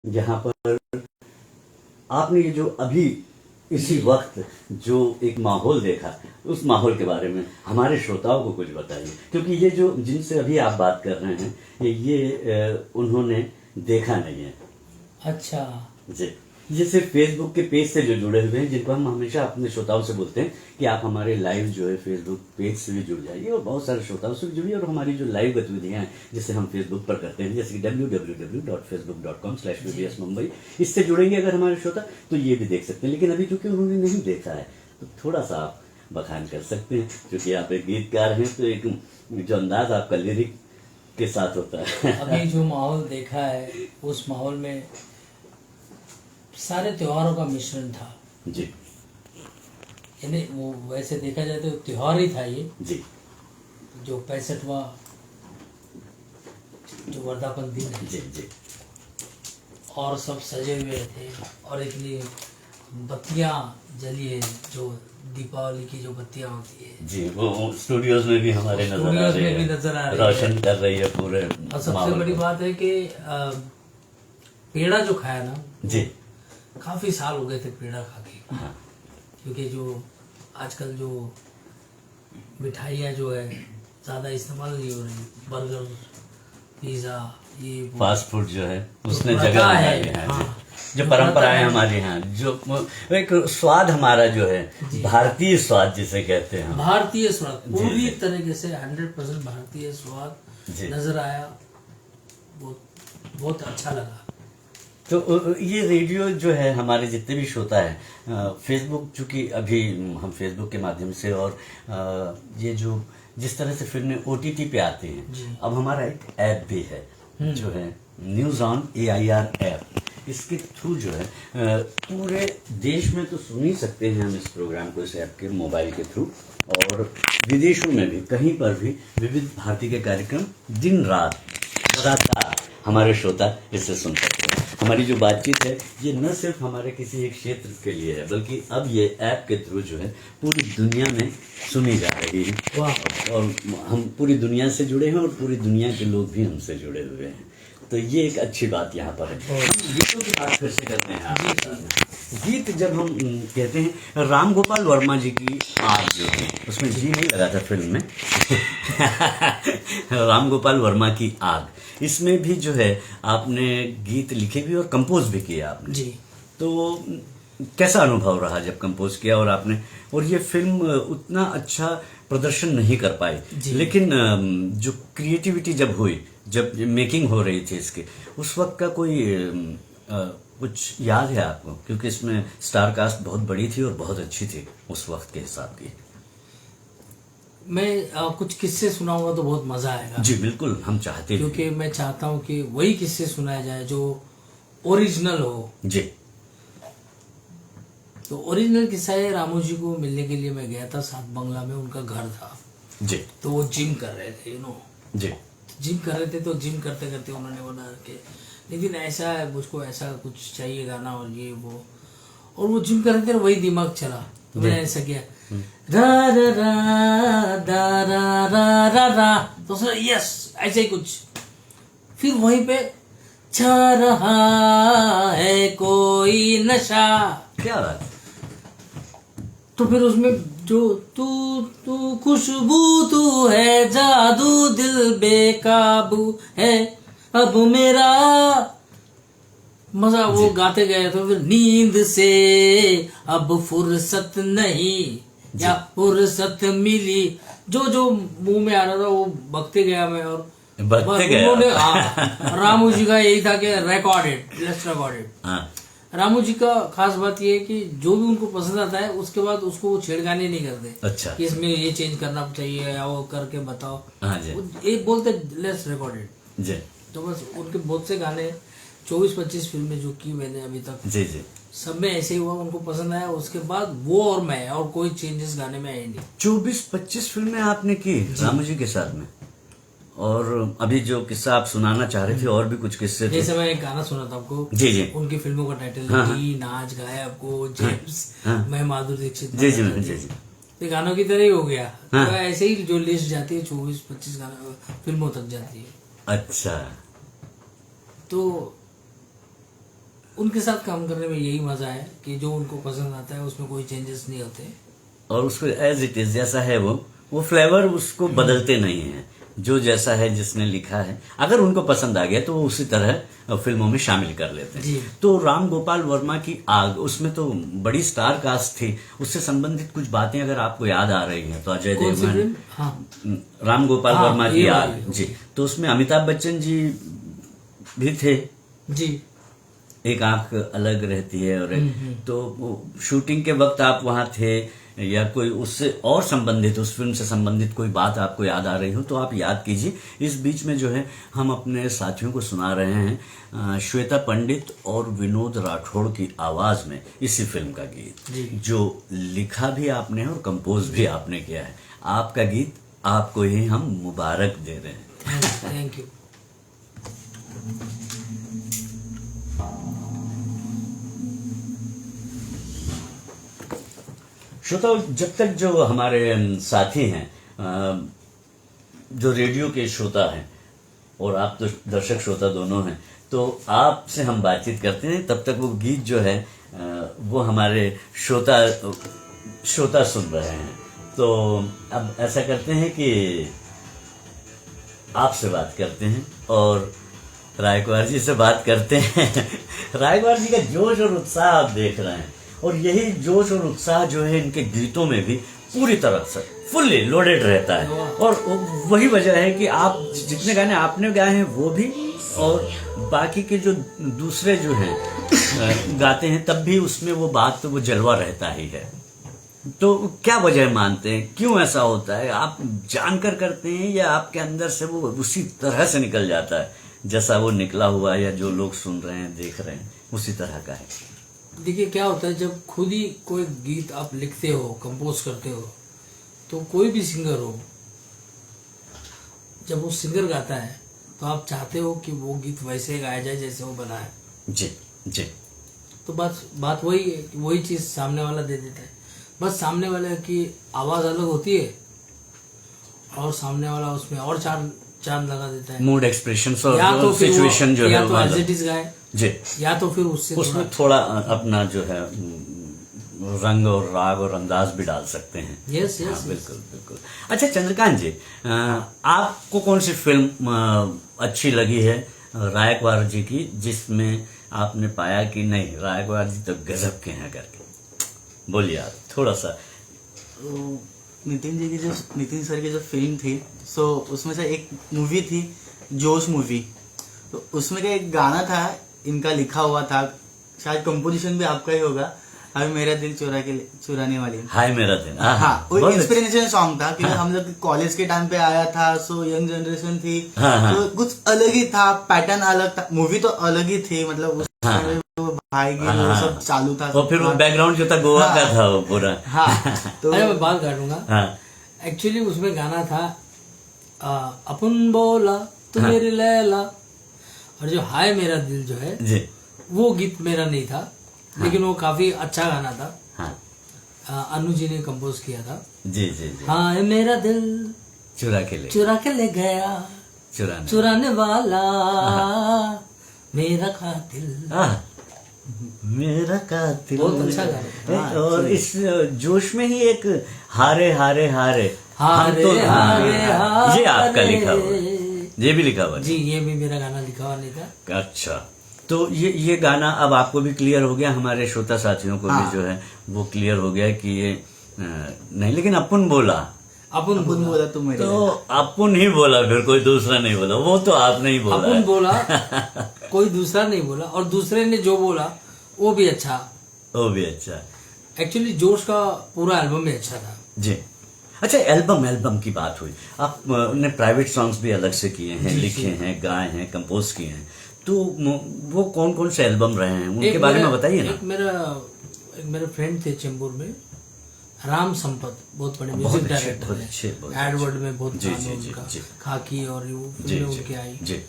जहाँ पर आपने ये जो अभी इसी वक्त जो एक माहौल देखा, उस माहौल के बारे में हमारे श्रोताओं को कुछ बताइए, क्योंकि ये जो जिनसे अभी आप बात कर रहे हैं ये उन्होंने देखा नहीं है। अच्छा जी, ये सिर्फ फेसबुक के पेज से जो जुड़े हुए हैं, जिनको हम हमेशा अपने श्रोताओं से बोलते हैं कि आप हमारे लाइव जो है फेसबुक पेज से भी जुड़ जाइए, और बहुत सारे श्रोताओं से भी जुड़िए, और हमारी जो लाइव गतिविधियां हैं जिसे हम फेसबुक पर करते हैं, जैसे कि www.facebook.com/pbsmumbai, इससे जुड़ेंगे अगर हमारे श्रोता तो ये भी देख सकते हैं। लेकिन अभी चूंकि उन्होंने नहीं देखा है तो थोड़ा सा आप बखान कर सकते हैं, क्योंकि आप एक गीतकार हैं, तो एक जो अंदाज आपका लिरिक के साथ होता है। अभी जो माहौल देखा है उस माहौल में सारे त्योहारों का मिश्रण था जी यानी वो वैसे देखा जाए तो त्योहार ही था ये जी। जो 65वां जो वर्धापन दिन है जी जी। और सब सजे हुए थे और इतनी बत्तियां जली है, जो दीपावली की जो बत्तियां होती है जी, वो स्टूडियोज में भी हमारे नजर आ रही है, रोशन कर रही है पूरे। और सबसे बड़ी बात है कि पेड़ा जो खाया ना जी, काफी साल हो गए थे पेड़ा खा के। हाँ। क्योंकि जो आजकल जो मिठाइयाँ जो है ज्यादा इस्तेमाल नहीं हो रही, बर्गर पिज्जा ये फास्ट फूड जो है तो उसने प्रथा जगह है, बनाई है। हाँ। जो परंपराएं हमारे यहाँ, जो एक स्वाद हमारा जो है भारतीय स्वाद जिसे कहते हैं, भारतीय स्वाद जी, पूरी जी। तरीके से 100% भारतीय स्वाद जी। नजर आया। बहुत बहुत अच्छा लगा। तो ये रेडियो जो है, हमारे जितने भी श्रोता है, फेसबुक, चूंकि अभी हम फेसबुक के माध्यम से, और ये जो जिस तरह से फिल्में ओटीटी पे आती हैं, अब हमारा एक ऐप भी है जो है न्यूज ऑन AIR ऐप। इसके थ्रू जो है पूरे देश में तो सुन ही सकते हैं हम इस प्रोग्राम को, इस ऐप के मोबाइल के थ्रू, और विदेशों में भी कहीं पर भी विविध भारती के कार्यक्रम दिन रात लगातार हमारे श्रोता इससे सुन सकते हैं। हमारी जो बातचीत है ये न सिर्फ हमारे किसी एक क्षेत्र के लिए है, बल्कि अब ये ऐप के थ्रू जो है पूरी दुनिया में सुनी जा रही है, और हम पूरी दुनिया से जुड़े हैं, और पूरी दुनिया के लोग भी हमसे जुड़े हुए हैं। तो ये एक अच्छी बात यहाँ पर है। गीतों की बात फिर से करते हैं आप। गीत जब हम कहते हैं, राम गोपाल वर्मा जी की आग जो है, उसमें जी नहीं लगा था फिल्म में। राम गोपाल वर्मा की आग, इसमें भी जो है आपने गीत लिखे भी और कंपोज भी किए आपने जी। तो कैसा अनुभव रहा जब कंपोज किया और आपने, और ये फिल्म उतना अच्छा प्रदर्शन नहीं कर पाई, लेकिन जो क्रिएटिविटी जब हुई, जब मेकिंग हो रही थी इसकी, उस वक्त का कोई कुछ याद है आपको? क्योंकि इसमें स्टार कास्ट बहुत बड़ी थी और बहुत अच्छी थी उस वक्त के हिसाब की। मैं कुछ किस्से सुनाऊंगा तो बहुत मजा आएगा। जी बिल्कुल, हम चाहते हैं, क्योंकि मैं चाहता हूँ कि वही किस्से सुनाया जाए जो ओरिजिनल हो। जी। तो ओरिजिनल किस्सा है, रामू जी को मिलने के लिए मैं गया था, सात बंगला में उनका घर था। जी। तो वो जिम कर रहे थे, जी। जिम कर रहे थे, तो जिम करते करते उन्होंने बोला कि लेकिन ऐसा है, मुझको ऐसा कुछ चाहिए गाना और ये वो, और वो जिम कर रहे थे, वही दिमाग चला, तो मैंने ऐसा किया, रा रा रा दा रा रा रा रा, तो सर यस ऐसे ही कुछ, फिर वहीं पे छा रहा है कोई नशा। क्या बात। तो फिर उसमें जो तू तू खुशबू तू है, जादू दिल बेकाबू है, अब मेरा मजा, वो गाते गए। तो फिर नींद से अब फुर्सत नहीं, या फुर्सत मिली, जो जो मुंह में आ रहा था वो बकते गया मैं, और बकते गया। उन्होंने रामू जी का यही था कि रिकॉर्डेड, लेट्स रिकॉर्डेड। रामू जी का खास बात ये है कि जो भी उनको पसंद आता है उसके बाद उसको वो छेड़खानी नहीं करते। अच्छा। कि इसमें ये चेंज करना चाहिए, या वो करके बताओ। हाँ जी। ये बोलते लेट्स रिकॉर्डेड जी। तो बस उनके बहुत से गाने 24-25 फिल्में जो की मैंने अभी तक, जी जी, सब में ऐसे ही हुआ, उनको पसंद आया, उसके बाद वो और मैं, और कोई चेंजेस गाने में आए नहीं। 24-25 फिल्में आपने की रामू जी के साथ में, और अभी जो किस्सा आप सुनाना चाह रहे थे, और भी कुछ किस्से थे। जैसे मैं एक गाना सुना था आपको, जी जी, उनकी फिल्मों का टाइटल डी नाच गाया आपको जेम्स, मैं माधुरी दीक्षित। जी जी जी जी, तो गानों की तरह ही हो गया। तो ऐसे ही जो लिस्ट जाती है 24-25 गाना फिल्मों तक जाती है। अच्छा। तो उनके साथ काम करने में यही मजा है कि जो उनको पसंद आता है उसमें कोई चेंजेस नहीं होते। और उसको एज इट इज जैसा है वो फ्लेवर उसको बदलते नहीं है। जो जैसा है जिसने लिखा है, अगर उनको पसंद आ गया तो वो उसी तरह फिल्मों में शामिल कर लेते जी। हैं। तो राम गोपाल वर्मा की आग, उसमें तो बड़ी स्टार कास्ट थी, उससे संबंधित कुछ बातें अगर आपको याद आ रही हैं तो अजय कौन सी देवगन, फिल्म? हाँ, राम गोपाल हाँ, वर्मा की ये आग वाली। जी। तो उसमें अमिताभ बच्चन जी भी थे, जी। एक आंख अलग रहती है और तो वो शूटिंग के वक्त आप वहां थे, या कोई उससे और संबंधित, उस फिल्म से संबंधित कोई बात आपको याद आ रही हो तो आप याद कीजिए। इस बीच में जो है हम अपने साथियों को सुना रहे हैं श्वेता पंडित और विनोद राठौड़ की आवाज में इसी फिल्म का गीत, जी। जो लिखा भी आपने और कंपोज भी आपने किया है। आपका गीत आपको ही हम मुबारक दे रहे हैं। Thank you. श्रोता, जब तक जो हमारे साथी हैं, जो रेडियो के श्रोता हैं और आप तो दर्शक श्रोता दोनों हैं, तो आपसे हम बातचीत करते हैं, तब तक वो गीत जो है वो हमारे श्रोता सुन रहे हैं। तो अब ऐसा करते हैं कि आपसे बात करते हैं और रायकुमार जी से बात करते हैं। रायकुमार जी का जोश और उत्साह आप देख रहे हैं, और यही जोश और उत्साह जो है इनके गीतों में भी पूरी तरह से फुल्ली लोडेड रहता है। और वही वजह है कि आप जितने गाने आपने गाए हैं वो भी, और बाकी के जो दूसरे जो हैं गाते हैं तब भी उसमें वो बात, तो वो जलवा रहता ही है। तो क्या वजह मानते हैं, क्यों ऐसा होता है? आप जानकर करते हैं या आपके अंदर से वो उसी तरह से निकल जाता है जैसा वो निकला हुआ है, या जो लोग सुन रहे हैं देख रहे हैं उसी तरह का है? देखिए क्या होता है, जब खुद ही कोई गीत आप लिखते हो, कंपोज करते हो, तो कोई भी सिंगर हो, जब वो सिंगर गाता है तो आप चाहते हो कि वो गीत वैसे गाया जाए जैसे वो बना है। जी जी। तो बात वही है कि वही चीज सामने वाला दे देता है। बस सामने वाले की आवाज अलग होती है और सामने वाला उसमें और चांद लगा देता है। मूड एक्सप्रेशन या तो और सिचुएशन जो है, या तो एज इट इज गाए जी, या तो फिर उसमें थोड़ा अपना जो है रंग और राग और अंदाज भी डाल सकते हैं। यस हाँ, यस बिल्कुल बिल्कुल। अच्छा चंद्रकांत जी, आपको कौन सी फिल्म अच्छी लगी है रायकुमार जी की, जिसमें आपने पाया कि नहीं रायकुमार जी तो गजब के हैं करके? बोलिए आप थोड़ा सा। नितिन सर की जो फिल्म थी, सो उसमें से एक मूवी थी जोश मूवी। तो उसमें का एक गाना था, इनका लिखा हुआ था, शायद कंपोजिशन भी आपका ही होगा, हाय मेरा दिल चुराने वाली। हाय मेरा दिल, हाँ, वो बहुत इंस्पिरेशन सॉन्ग था, क्योंकि हाँ। हम लोग कॉलेज के टाइम पे आया था, सो यंग जनरेशन थी, हाँ। तो कुछ अलग ही था, पैटर्न अलग था, मूवी तो अलग ही थी, मतलब उस हाँ। समय वो भाई गिर वो हाँ। सब चालू था। और फिर वो बैकग्राउंड जो था गोवा हाँ। का था वो पूरा। हाँ, तो अरे मैं बात काटूंगा। हाँ एक्चुअली उसमें गाना था अपन बोला तू मेरी लैला, और जो हाय मेरा दिल जो है जी वो गीत मेरा नहीं था, लेकिन वो काफी अच्छा गाना था। हाँ अनु जी ने कंपोज किया था। जी जी जी। हाय मेरा दिल चुरा के ले गया चुराने चुराने वाला मेरा कातिल। मेरा कातिल। बहुत अच्छा गाना था। और इस जोश में ही एक हारे हारे हारे हारे हम तो- हारे ये आपका हारे। लिखा हुआ है? ये भी लिखा हुआ है? जी, ये भी मेरा गाना लिखा हुआ नहीं था। अच्छा, तो ये गाना अब आपको भी क्लियर हो गया, हमारे श्रोता साथियों को हाँ। भी जो है वो क्लियर हो गया कि ये नहीं, लेकिन अपन बोला अपन बोला तो मेरे तो अपन ही बोला, फिर कोई दूसरा नहीं बोला, वो तो आपने ही बोला अपन है। बोला, कोई दूसरा नहीं बोला, और दूसरे ने जो बोला वो भी अच्छा। वो भी अच्छा। एक्चुअली जोश का पूरा एल्बम भी अच्छा था। जी। अच्छा, एल्बम की बात हुई, आपने प्राइवेट सॉन्ग्स भी अलग से किए हैं, लिखे हैं, गाए हैं, कंपोज किए हैं, तो वो कौन कौन से एल्बम रहे हैं उनके बारे में बताइए ना। एक मेरे फ्रेंड थे चेंबूर में, राम संपत, बहुत बड़े बहुत म्यूजिक अच्छे, डायरेक्टर बहुत हैं। अच्छे, बहुत एडवर्ड में बहुत जी, नाम जी, है जी, उनका, जी। खाकी और वो जी फिल्में जी उनकी आई। जी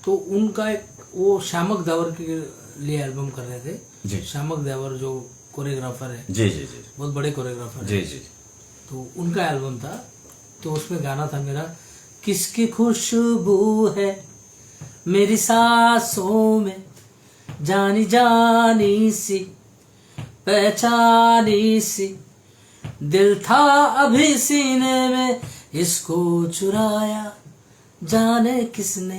तो उनका एक वो श्यामक देवर के लिए एल्बम कर रहे जी। थे। श्यामक देवर जो कोरियोग्राफर है, जी जी जी बहुत बड़े कोरियोग्राफर जी है, जी। तो उनका एल्बम था। तो उसमें गाना था मेरा, किसकी खुशबू है मेरी सांसों में, जानी जानी सी पहचानी सी, दिल था अभी सीने में, इसको चुराया जाने किसने।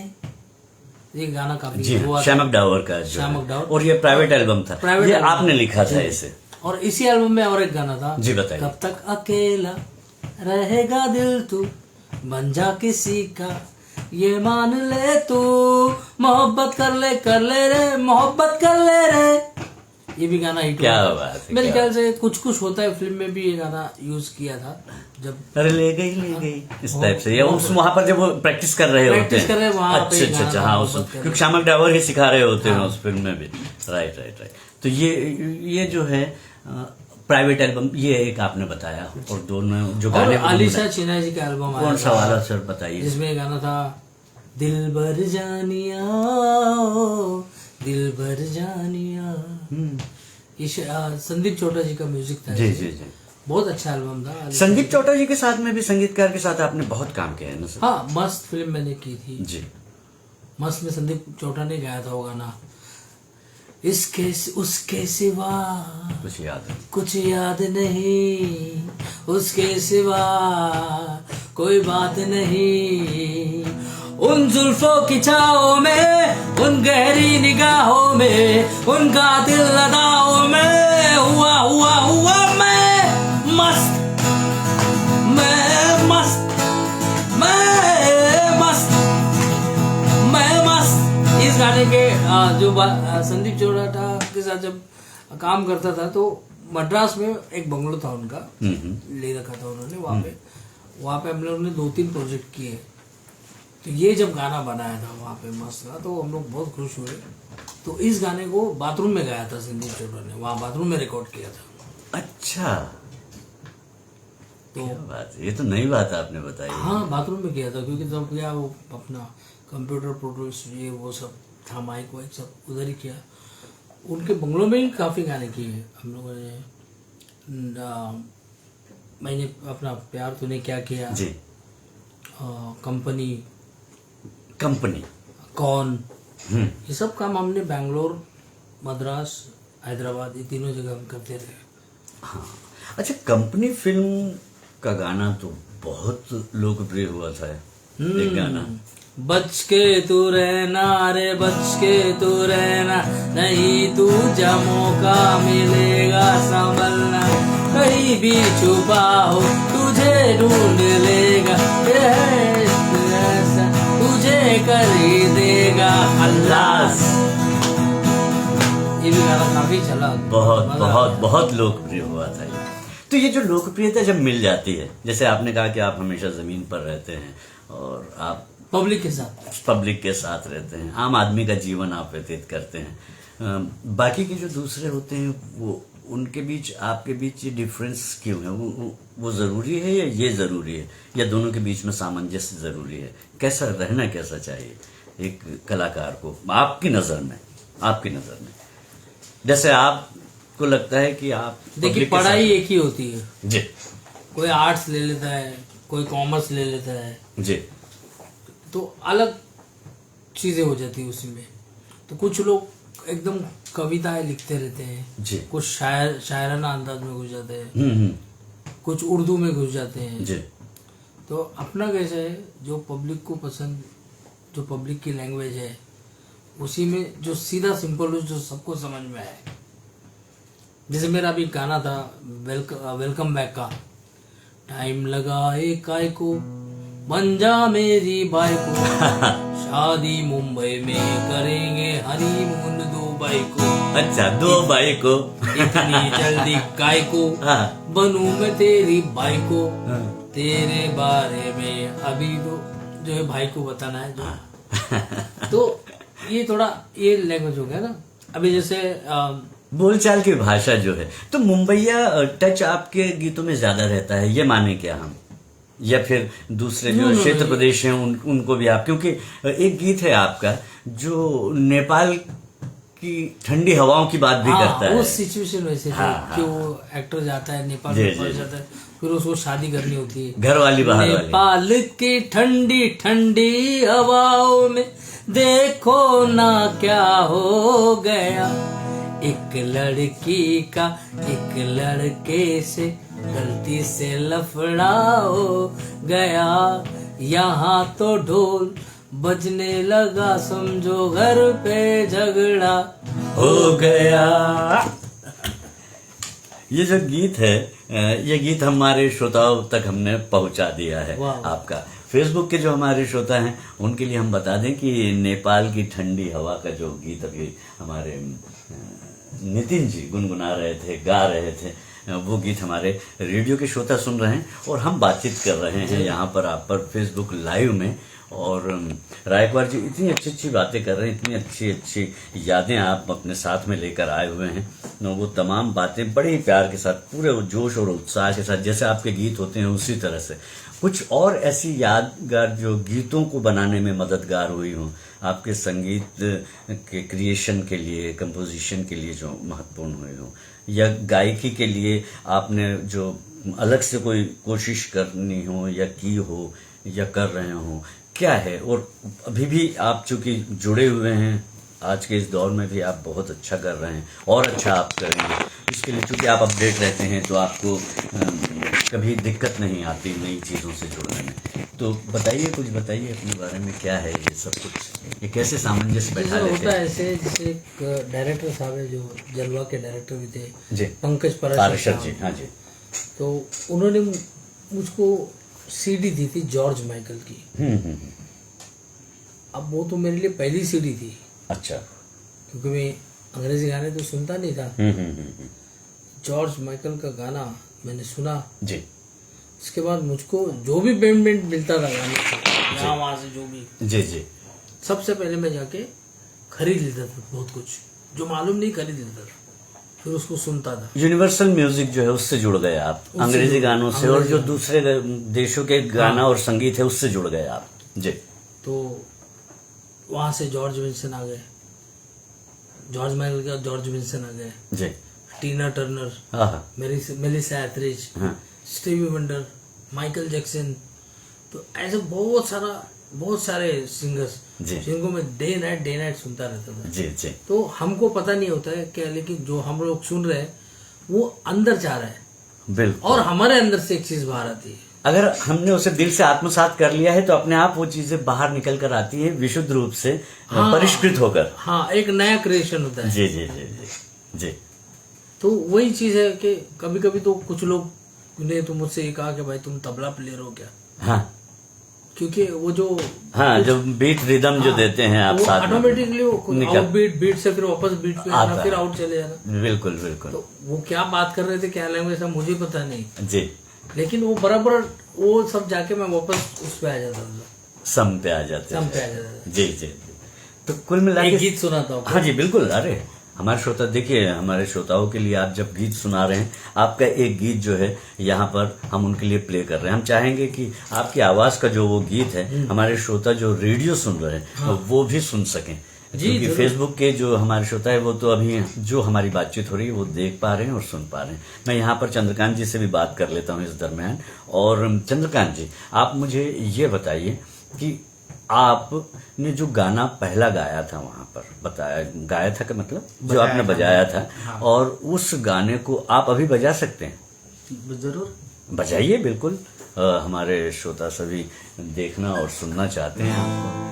ये गाना काफी जी हुआ था। श्यामक डावर का जो श्यामक है। डावर। और ये प्राइवेट एल्बम था, प्राइवेट ये एल्बम। आपने लिखा था इसे। और इसी एल्बम में और एक गाना था। जी बताइए। कब तक अकेला रहेगा दिल तू, बन जा किसी का ये मान ले तू, मोहब्बत कर ले रे, मोहब्बत कर ले रे। ये भी गाना हिट क्या हुआ था। बात है, मेरे क्या ख्याल से कुछ कुछ होता है फिल्म में भी ये गाना यूज किया था। जब अरे ले गई इस टाइप से, या उस वहां पर जब वो प्रैक्टिस कर रहे होते प्रैक्टिस कर रहे हैं वहाँ पे अच्छा गाना हाँ मोहब्बत उस कर क्योंकि श्यामक डावर ही सिखा रहे होते हैं हाँ। उस फिल्म में भी। राइट। तो ये जो है प्राइवेट एल्बम, ये एक आपने बताया। और दोनों जो और गाने आलिशा चिनाई जी का एल्बम आया कौन सा था, वाला सर बताइए। जिसमें ये गाना था, दिल भर जानिया ओ, दिल भर जानिया। ये संदीप चोटा जी का म्यूजिक था। जी बहुत अच्छा एल्बम था। आलिशा संदीप चौटा जी के साथ में भी, संगीतकार के साथ आपने बहुत काम किया है ना सर। हाँ, मस्त फिल्म मैंने की थी। जी मस्त में संदीप चोटा ने गाया था वो गाना, इसके उसके सिवा कुछ याद है? कुछ याद नहीं, उसके सिवा कोई बात नहीं, उन जुल्फों की छाओं में, उन गहरी निगाहों में, उन कातिल अदाओं में हुआ हुआ हुआ मैं मस्त, मैं मस्त, मैं मस्त, मैं मस्त। इस गाने के जो संदीप चोटाटा के साथ जब काम करता था तो मद्रास में एक बंगलो था उनका, ले रखा था उन्होंने वहाँ पे हम लोगों ने 2-3 प्रोजेक्ट किए। तो ये जब गाना बनाया था वहाँ पे मस्त था, तो हम लोग बहुत खुश हुए। तो इस गाने को बाथरूम में गाया था संदीप चोटा ने, वहाँ बाथरूम में रिकॉर्ड किया था। अच्छा, तो क्या बात है, ये तो नई बात आपने बताई। हाँ, बाथरूम में किया था, क्योंकि तब क्या वो अपना कंप्यूटर प्रोड्यूस ये वो सब था, माइक वाइक सब उधर ही किया। उनके बंगलों में ही काफ़ी गाने किए हम लोगों ने। मैंने अपना प्यार तूने क्या किया जी, कंपनी कंपनी कौन, ये सब काम हमने बेंगलोर, मद्रास, हैदराबाद, ये तीनों जगह हम करते रहे। हाँ। अच्छा, कंपनी फिल्म का गाना तो बहुत लोकप्रिय हुआ था एक गाना। बच के तू रहना रे, बच के तू रहना, नहीं तू जब मौका मिलेगा संभलना, कहीं भी छुपा हो तुझे ढूंढ लेगा, ऐसा तुझे कर ही देगा अल्लाह। ये भी गाना काफी चला, बहुत लोकप्रिय हुआ था ये। तो ये जो लोकप्रियता जब मिल जाती है, जैसे आपने कहा कि आप हमेशा जमीन पर रहते हैं और आप पब्लिक के साथ रहते हैं, आम आदमी का जीवन आप व्यतीत करते हैं, बाकी के जो दूसरे होते हैं वो, उनके बीच आपके बीच ये डिफरेंस क्यों है? वो जरूरी है या ये जरूरी है, या दोनों के बीच में सामंजस्य जरूरी है? कैसा रहना कैसा चाहिए एक कलाकार को आपकी नजर में? जैसे आपको लगता है कि आप, देखिए, पढ़ाई एक ही होती है जी, कोई आर्ट्स ले लेता है, कोई कॉमर्स ले लेता है जी, तो अलग चीजें हो जाती है उसमें। तो कुछ लोग एकदम कविताएं लिखते रहते हैं जी, कुछ शायराना अंदाज में घुस जाते हैं, कुछ उर्दू में घुस जाते हैं जी। तो अपना कैसा है, जो पब्लिक को पसंद, जो पब्लिक की लैंग्वेज है, उसी में जो सीधा सिंपल जो सबको समझ में आए। जैसे मेरा अभी गाना था वेलकम बैक का, टाइम लगा एक काय को, बन जा मेरी बाई को, शादी मुंबई में करेंगे हनीमून दुबई को। अच्छा, दुबई को इतनी जल्दी काय को, बनूं मैं तेरी बाई को, तेरे बारे में अभी तो जो है भाई को बताना है जो। तो ये थोड़ा ये लैंग्वेज हो गया ना। अभी जैसे बोलचाल की भाषा जो है, तो मुंबईया टच आपके गीतों में ज्यादा रहता है, ये माने क्या हम, या फिर दूसरे जो क्षेत्र प्रदेश हैं उनको भी आप, क्योंकि एक गीत है आपका जो नेपाल की ठंडी हवाओं की बात भी करता है। वो सिचुएशन वैसे थी कि वो एक्टर जाता है नेपाल में, पड़ जाता है, फिर उसको शादी करनी होती है, घर वाली बाहर वाली। नेपाल की ठंडी ठंडी हवाओं में देखो ना क्या हो गया, एक लड़की का एक लड़के से गलती से लफड़ा हो गया, यहाँ तो ढोल बजने लगा, समझो घर पे झगड़ा हो गया। ये जो गीत है, ये गीत हमारे श्रोताओं तक हमने पहुंचा दिया है। वाह। आपका फेसबुक के जो हमारे श्रोता हैं उनके लिए हम बता दें कि नेपाल की ठंडी हवा का जो गीत अभी हमारे नितिन जी गुनगुना रहे थे, गा रहे थे, वो गीत हमारे रेडियो के श्रोता सुन रहे हैं और हम बातचीत कर रहे हैं यहाँ पर आप पर फेसबुक लाइव में। और रायकवार जी इतनी अच्छी अच्छी बातें कर रहे हैं, इतनी अच्छी अच्छी यादें आप अपने साथ में लेकर आए हुए हैं। वो तमाम बातें बड़े ही प्यार के साथ, पूरे जोश और उत्साह के साथ, जैसे आपके गीत होते हैं उसी तरह से कुछ और ऐसी यादगार जो गीतों को बनाने में मददगार हुई हो, आपके संगीत के क्रिएशन के लिए, कंपोजिशन के लिए जो महत्वपूर्ण हुई हो, या गायकी के लिए आपने जो अलग से कोई कोशिश करनी हो या की हो या कर रहे हो, क्या है? और अभी भी आप चूंकि जुड़े हुए हैं, आज के इस दौर में भी आप बहुत अच्छा कर रहे हैं और अच्छा आप करेंगे। इसके लिए चूंकि आप अपडेट रहते हैं तो आपको कभी दिक्कत नहीं आती नई चीज़ों से जुड़ने में। तो बताइए, कुछ बताइए अपने बारे में, क्या है ये सब कुछ, ये कैसे सामंजस्य बैठा जैसे लेते होता है हैं? ऐसे, जैसे एक डायरेक्टर साहब है जो जलवा के डायरेक्टर भी थे, जी, पंकज पाराशर जी। हाँ जी। तो उन्होंने मुझको सीडी दी थी जॉर्ज माइकल की। अब वो तो मेरे लिए पहली सीडी थी। अच्छा। क्योंकि मैं अंग्रेजी गाने तो सुनता नहीं था। जॉर्ज माइकल का गाना मैंने सुना जी। उसके बाद मुझको जो भी पेमेंट मिलता था गाने का, यहाँ वहाँ से जो भी, जी जी, सबसे पहले मैं जाके खरीद लेता था, बहुत कुछ जो मालूम नहीं खरीद लेता था, फिर उसको सुनता था। यूनिवर्सल म्यूजिक जो है उससे जुड़ गए आप, अंग्रेजी गानों से, और जो दूसरे देशों के गाना और संगीत है उससे जुड़ गए आप। जी। तो वहां से जॉर्ज विंसन आ गए, जॉर्ज माइकल के बाद जॉर्ज विंसन आ गए, जी। टीना टर्नर, हाँ। मेलिसा एथरिज, हाँ। स्टीवी वंडर, माइकल जैक्सन, तो ऐसे बहुत सारे सिंगर्स जिनको मैं डे नाइट सुनता रहता था। जी जी। तो हमको पता नहीं होता है क्या, लेकिन जो हम लोग सुन रहे हैं वो अंदर जा रहा है, बिल्कुल। और हमारे अंदर से एक चीज बाहर आती है। अगर हमने उसे दिल से आत्मसात कर लिया है तो अपने आप वो चीजें बाहर निकल कर आती है, विशुद्ध रूप से परिष्कृत होकर। हाँ, एक नया क्रिएशन होता है। जी जी जी जी जी। तो वही चीज है कि कभी कभी तो कुछ लोग ने तो मुझसे ये कहा कि भाई तुम तबला प्लेयर हो क्या? हाँ, क्योंकि वो जो जो बीट रिदम जो देते हैं आप साथ में, ऑटोमेटिकली आउट बीट से फिर वापस बीट पे आना, फिर आउट चले जाना। बिल्कुल बिल्कुल। तो वो क्या बात कर रहे थे, क्या लैंग्वेज था, मुझे पता नहीं जी। लेकिन वो बराबर वो सब जाके मैं वापस उस पे आ जाता था, सम पे आ जाते सम पे आ हैं। जाता था। जी जी जी। तो कुल मिला एक के गीत सुनाता हूँ। हाँ जी बिल्कुल। अरे हमारे श्रोता, देखिए हमारे श्रोताओं के लिए आप जब गीत सुना रहे हैं, आपका एक गीत जो है यहाँ पर हम उनके लिए प्ले कर रहे हैं। हम चाहेंगे कि आपकी आवाज का जो वो गीत है हमारे श्रोता जो रेडियो सुन रहे हैं वो भी सुन सकें। क्योंकि फेसबुक के जो हमारे श्रोता है वो तो अभी जो हमारी बातचीत हो रही है वो देख पा रहे हैं और सुन पा रहे हैं। मैं यहाँ पर चंद्रकांत जी से भी बात कर लेता हूँ इस दरमियान। और चंद्रकांत जी, आप मुझे ये बताइए कि आपने जो गाना पहला गाया था वहां पर, बताया गाया था का मतलब जो आपने बजाया था, और उस गाने को आप अभी बजा सकते हैं? जरूर बजाइए, बिल्कुल। हमारे श्रोता सभी देखना और सुनना चाहते हैं आपको।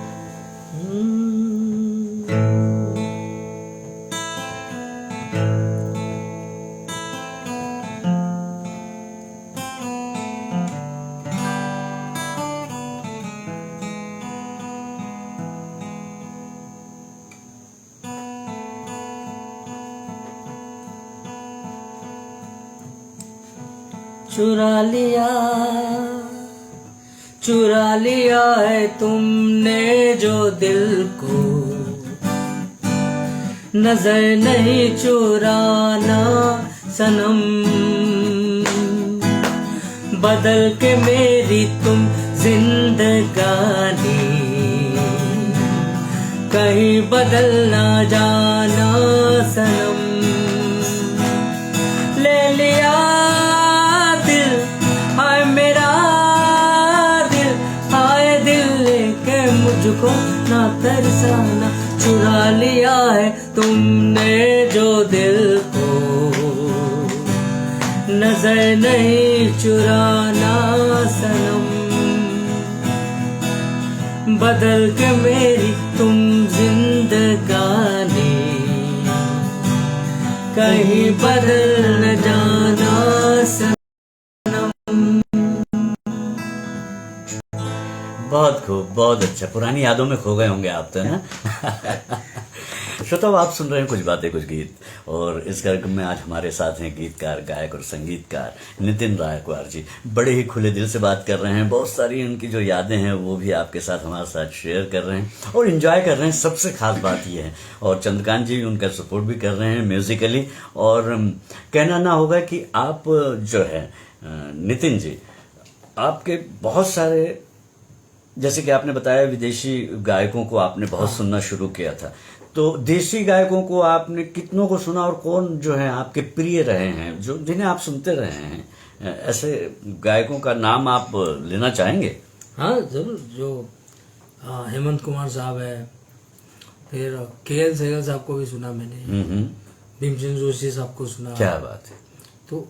चुरा लिया है तुमने जो दिल को, नजर नहीं चुराना सनम, बदल के मेरी तुम जिंदगानी, कहीं बदल ना जाना सनम। ले लिया दिल, हाय मेरा दिल, हाय दिल लेके मुझको ना तरसाना, चुरा लिया है तुमने जो दिल को, नजर नहीं चुराना सनम, बदल के मेरी तुम जिंदगानी, कहीं बदल न जाना सनम। बहुत खूब, बहुत अच्छा। पुरानी यादों में खो गए होंगे आप तो, है ना? श्रोताओ, आप सुन रहे हैं कुछ बातें कुछ गीत, और इस कार्यक्रम में आज हमारे साथ हैं गीतकार, गायक और संगीतकार नितिन रायकवार जी। बड़े ही खुले दिल से बात कर रहे हैं, बहुत सारी उनकी जो यादें हैं वो भी आपके साथ हमारे साथ शेयर कर रहे हैं और एंजॉय कर रहे हैं। सबसे खास बात ये है, और चंद्रकांत जी उनका सपोर्ट भी कर रहे हैं म्यूजिकली। और कहना ना होगा कि आप जो है नितिन जी, आपके बहुत सारे, जैसे कि आपने बताया विदेशी गायकों को आपने बहुत सुनना शुरू किया था, तो देसी गायकों को आपने कितनों को सुना और कौन जो है आपके प्रिय रहे हैं, जो जिन्हें आप सुनते रहे हैं? ऐसे गायकों का नाम आप लेना चाहेंगे? हाँ जरूर। जो हेमंत कुमार साहब है, फिर के.एल. सहगल साहब को भी सुना मैंने, भीमसेन जोशी साहब को सुना। क्या बात है। तो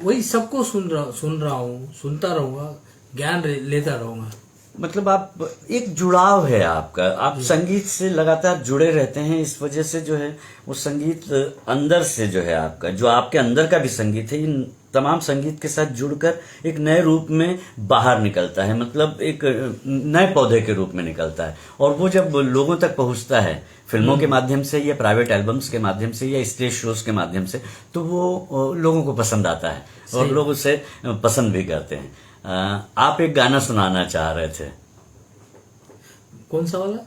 वही सबको सुन रहा हूँ, सुनता रहूंगा, ज्ञान लेता रहूंगा। मतलब आप, एक जुड़ाव है आपका, आप संगीत से लगातार जुड़े रहते हैं, इस वजह से जो है वो संगीत अंदर से जो है आपका, जो आपके अंदर का भी संगीत है, इन तमाम संगीत के साथ जुड़कर एक नए रूप में बाहर निकलता है, मतलब एक नए पौधे के रूप में निकलता है। और वो जब लोगों तक पहुंचता है फिल्मों के माध्यम से या प्राइवेट एल्बम्स के माध्यम से या स्टेज शोज के माध्यम से, तो वो लोगों को पसंद आता है और लोग उसे पसंद भी करते हैं। आप एक गाना सुनाना चाह रहे थे, कौन सा वाला?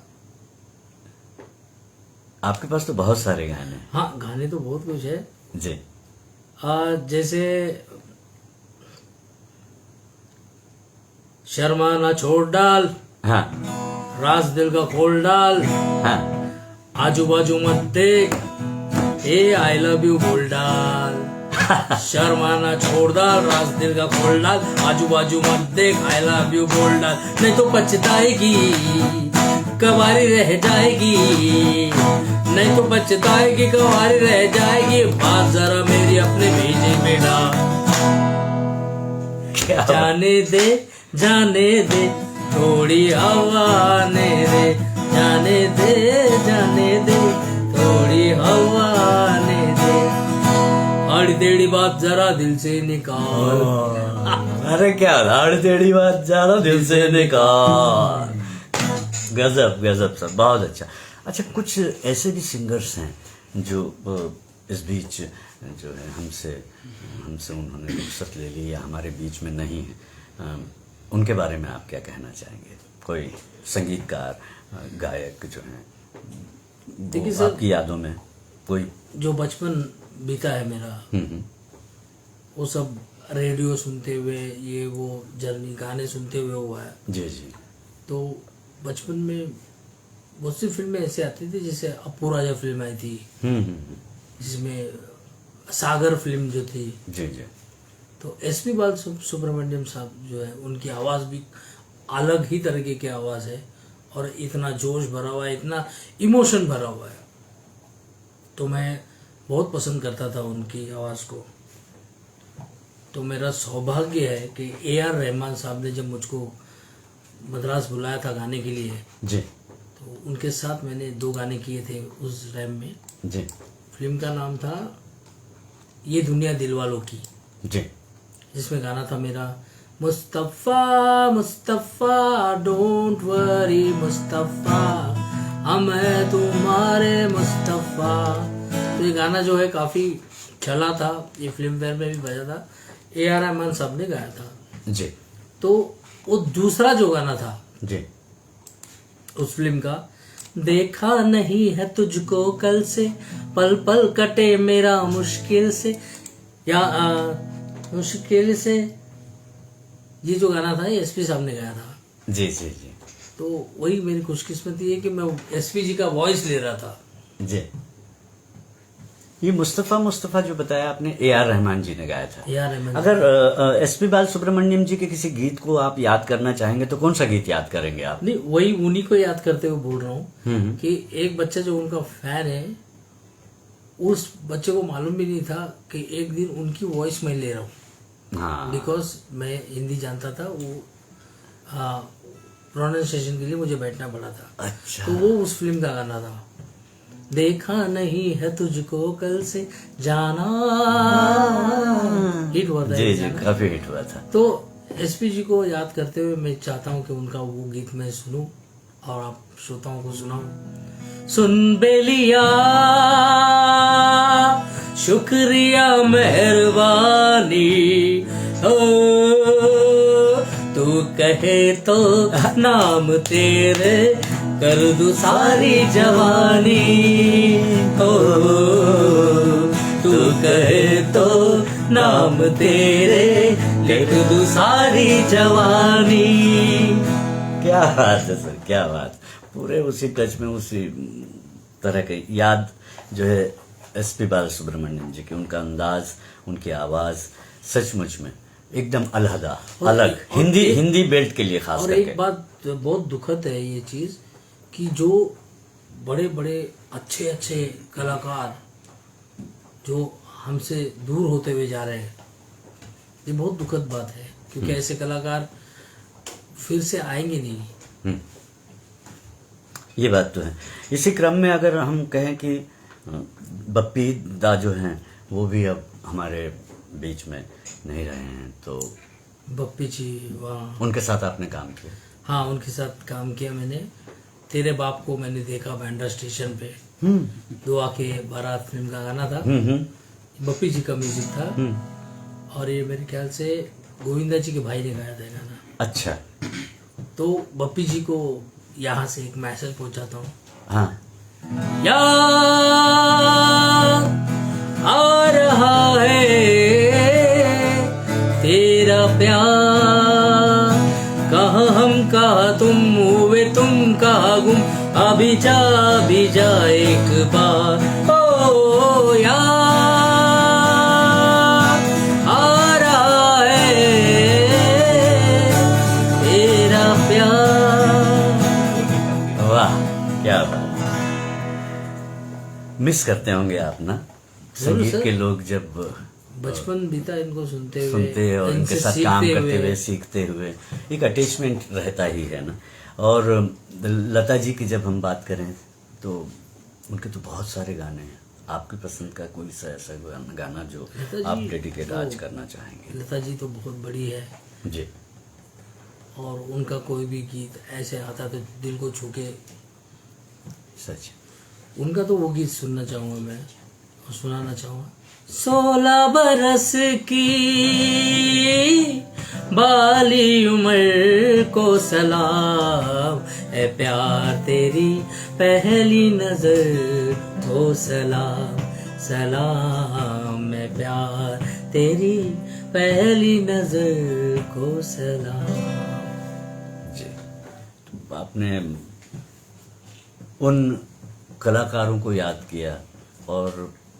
आपके पास तो बहुत सारे गाने हैं। हाँ, गाने तो बहुत कुछ है जी। जैसे शर्मा ना छोड़ डाल, हाँ राज दिल का खोल डाल, हाँ आजू बाजू मत देख, ए आई लव यू बोल डाल। शर्मा ना छोड़ डाल, राज दिल का खोल डाल, आजू बाजू मत देख, आई लव यू बोल डाल, नहीं तो पछताएगी, कवारी रह जाएगी, नहीं तो पछताएगी, कवारी रह जाएगी, बात जरा मेरी अपने भेजे बेटा, जाने दे थोड़ी हवा आने दे, जाने दे थोड़ी हवा आने दे, आड़ी टेढ़ी बात जरा दिल से निकाल। अरे क्या, आड़ी टेढ़ी बात जरा दिल से निकाल। गजब गजब सर, बहुत अच्छा। अच्छा, कुछ ऐसे भी सिंगर्स हैं जो इस बीच जो है हमसे उन्होंने रुखसत ले ली या हमारे बीच में नहीं है, उनके बारे में आप क्या कहना चाहेंगे? कोई संगीतकार, गायक जो हैं, देखिए सर, आपकी यादों में कोई जो बचपन बीता है मेरा, वो सब रेडियो सुनते हुए, ये वो जर्नी गाने सुनते हुए हुआ है। जी जी। तो बचपन में बहुत सी फिल्में ऐसे आती थी, जैसे अपू राजा फिल्म आई थी, जिसमें सागर फिल्म जो थी, जी जी, तो एसपी बालसुब्रमण्यम साहब जो है, उनकी आवाज़ भी अलग ही तरीके की आवाज़ है और इतना जोश भरा हुआ है, इतना इमोशन भरा हुआ है, तो मैं बहुत पसंद करता था उनकी आवाज़ को। तो मेरा सौभाग्य है कि AR रहमान साहब ने जब मुझको मद्रास बुलाया था गाने के लिए जी, तो उनके साथ मैंने 2 गाने किए थे उस टाइम में। जी। फिल्म का नाम था ये दुनिया दिलवालों की, जी, जिसमें गाना था मेरा, मुस्तफ़ा मुस्तफ़ा डोंट वरी मुस्तफ़ा, हम हैं तुम्हारे मुस्तफ़ा। तो ये गाना जो है काफ़ी चला था, ये फिल्म फेयर में भी बजा था, AR रहमान साहब ने गाया था जी। तो वो दूसरा जो गाना था जी, उस फिल्म का, देखा नहीं है तुझको कल से, पल पल कटे मेरा मुश्किल से, या मुश्किल से, ये जो गाना था ये SP साहब ने गाया था। जी जी जी। तो वही मेरी खुशकिस्मती है कि मैं SP जी का वॉइस ले रहा था। जी। ये मुस्तफ़ा जो बताया आपने A.R. रहमान जी ने गाया था। A.R. रहमान। अगर एसपी बालसुब्रमण्यम जी के किसी गीत को आप याद करना चाहेंगे तो कौन सा गीत याद करेंगे आप? नहीं, वही उन्हीं को याद करते हुए बोल रहा हम्म। हूँ कि एक बच्चा जो उनका फैन है, उस बच्चे को मालूम भी नहीं था कि एक दिन उनकी वॉइस मैं ले रहा हूँ। हाँ, बिकॉज मैं हिंदी जानता था, वो प्रोनाउंसिएशन के लिए मुझे बैठना पड़ा था। अच्छा। तो वो उस फिल्म का गाना था, देखा नहीं है तुझको कल से जाना, हिट हुआ था जी ये जी, गाना। काफी हिट हुआ था। तो एसपी जी को याद करते हुए मैं चाहता हूँ कि उनका वो गीत मैं सुनूं और आप श्रोताओं को सुनाऊं। सुन बेलिया शुक्रिया मेहरबानी, हो तू कहे तो नाम तेरे कर दूं सारी जवानी, हो तू कहे तो नाम तेरे लिख दूं सारी जवानी। क्या बात है सर, क्या बात। पूरे उसी टच में, उसी तरह की याद जो है एसपी बालसुब्रमण्यम जी की, उनका अंदाज, उनकी आवाज सचमुच में एकदम अलहदा, अलग, हिंदी बेल्ट के लिए खास और करके। एक बात बहुत दुखद है ये चीज कि जो बड़े बड़े अच्छे अच्छे कलाकार जो हमसे दूर होते हुए जा रहे हैं, ये बहुत दुखद बात है, क्योंकि ऐसे कलाकार फिर से आएंगे नहीं। ये बात तो है। इसी क्रम में अगर हम कहें कि बप्पी दा जो हैं वो भी अब हमारे बीच में नहीं रहे हैं, तो बप्पी जी, वाह, उनके साथ आपने काम किया? हाँ, उनके साथ काम किया मैंने। तेरे बाप को मैंने देखा बैंड्रा स्टेशन पे, दुआ के बारात फिल्म का गाना था, बप्पी जी का म्यूजिक था, और ये मेरे ख्याल से गोविंदा जी के भाई ने गाया था ये गाना। अच्छा। तो बप्पी जी को यहाँ से एक मैसेज पहुंचाता हूँ। हाँ, याद आ रहा है तेरा प्यार, कहाँ हम कहाँ तुम हुए तुम कहाँ गुम, अभी जा एक बार, ओ याद आ रहा है तेरा प्यार। वाह, क्या बात। मिस करते होंगे आप ना जरूर संगीत सर। के लोग, जब बचपन बीता इनको सुनते और इनके इनसे साथ काम सीखते करते हुए, सीखते हुए, एक अटैचमेंट रहता ही है ना। और लता जी की जब हम बात करें तो उनके तो बहुत सारे गाने हैं। आपकी पसंद का कोई सा ऐसा गाना जो लता जी आप डेडिकेट तो- आज करना चाहेंगे? लता जी तो बहुत बड़ी है, जी। और उनका कोई भी गीत ऐसे आता तो दिल को छू के, सच। उनका तो वो गीत सुनना चाहूंगा मैं और सुनाना चाहूंगा। 16 बरस की बाली उम्र को सलाम, है प्यार तेरी पहली नजर को सलाम, सलाम है प्यार तेरी पहली नजर को सलाम। जी। तो आपने उन कलाकारों को याद किया और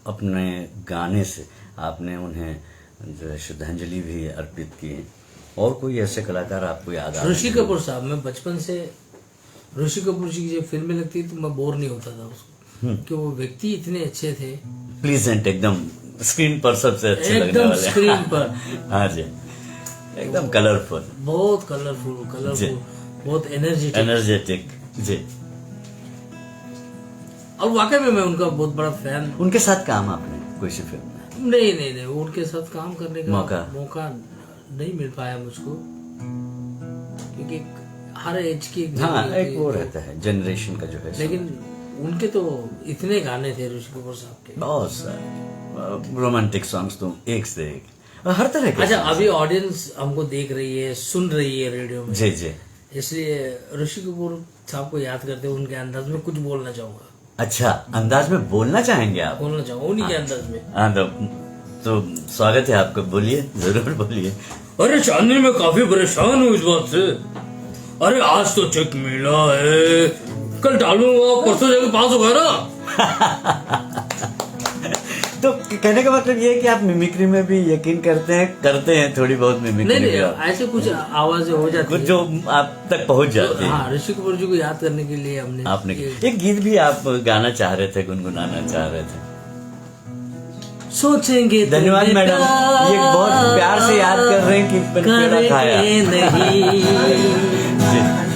अपने गाने से आपने उन्हें जो है श्रद्धांजलि भी अर्पित की। और कोई ऐसे कलाकार आपको याद आ रहे हैं? ऋषि कपूर साहब, मैं बचपन से ऋषि कपूर जी की जब फिल्में लगती तो मैं बोर नहीं होता था उसको, कि वो व्यक्ति इतने अच्छे थे, प्लीजेंट, एकदम स्क्रीन पर सबसे अच्छे लगने एकदम वाले। स्क्रीन पर हाँ जी, एकदम कलरफुल, बहुत कलरफुल, जी। बहुत एनर्जेटिक। एनर्जेटिक। जी। और वाकई में मैं उनका बहुत बड़ा फैन। उनके साथ काम आपने कोई सी फिल्म में? नहीं, उनके साथ काम करने का मौका नहीं मिल पाया मुझको, क्योंकि हर एज की हाँ, जगह एक होती वो है। रहता है जनरेशन का जो है। लेकिन उनके तो इतने गाने थे ऋषि कपूर साहब के, बहुत सारे रोमांटिक सॉन्ग्स तो एक से एक, हर तरह के। अच्छा, अभी ऑडियंस हमको देख रही है, सुन रही है रेडियो में, जी जी। इसलिए ऋषि कपूर साहब को याद करते हुए उनके अंदाज में कुछ बोलना चाहूंगा। अच्छा, अंदाज में बोलना चाहेंगे आप? बोलना चाहूंगा उन्हीं के अंदाज में। हाँ, तो स्वागत है आपका, बोलिए, जरूर बोलिए। अरे चांदनी, मैं काफी परेशान हूँ इस बात से। अरे आज तो चेक मिला है, कल डालूंगा, परसों जाके पास होगा ना। तो कहने का मतलब ये है कि आप मिमिक्री में भी यकीन करते हैं थोड़ी बहुत नहीं मिमिक्री नहीं भी आप। ऐसे कुछ आवाजें हो जाती कुछ है जो आप तक पहुंच जाती है। हाँ, ऋषि कपूर जी को याद करने के लिए हमने आपने ये- एक गीत भी आप गाना चाह रहे थे, गुनगुनाना चाह रहे थे। सोचेंगे तो धन्यवाद मैडम, ये बहुत प्यार से याद कर रहे हैं कि पेड़ा खाया। नहीं जी।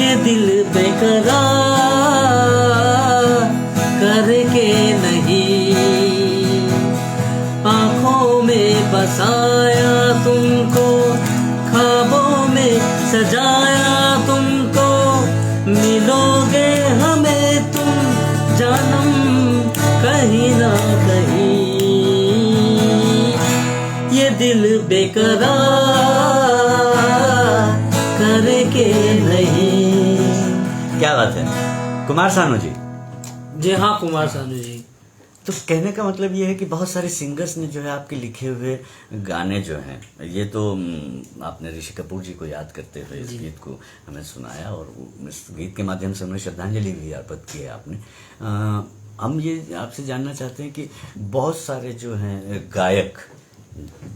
ये दिल बेकरार करके नहीं, आंखों में बसाया तुमको, ख्वाबों में सजाया तुमको, मिलोगे हमें तुम जानम कहीं ना कहीं, ये दिल बेकरार करके नहीं। क्या बात है, कुमार सानू जी। जी हाँ, कुमार सानू जी। तो कहने का मतलब ये है कि बहुत सारे सिंगर्स ने जो है आपके लिखे हुए गाने जो हैं, ये तो आपने ऋषि कपूर जी को याद करते हुए इस गीत को हमें सुनाया और इस गीत के माध्यम से उन्हें श्रद्धांजलि भी अर्पित की है आपने। हम ये आपसे जानना चाहते हैं कि बहुत सारे जो हैं गायक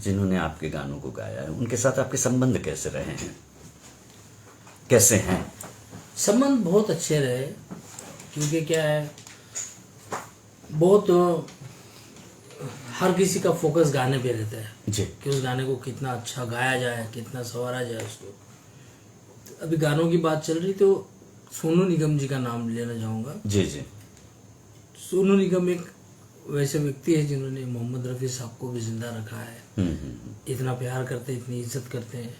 जिन्होंने आपके गानों को गाया है, उनके साथ आपके संबंध कैसे रहे हैं, कैसे हैं? संबंध बहुत अच्छे रहे, क्योंकि क्या है, बहुत हर किसी का फोकस गाने पे रहता है जी कि उस गाने को कितना अच्छा गाया जाए, कितना संवारा जाए उसको। अभी गानों की बात चल रही तो सोनू निगम जी का नाम लेना चाहूँगा। जी जी। सोनू निगम एक वैसे व्यक्ति है जिन्होंने मोहम्मद रफ़ी साहब को भी जिंदा रखा है। इतना प्यार करते हैं, इतनी इज्जत करते हैं।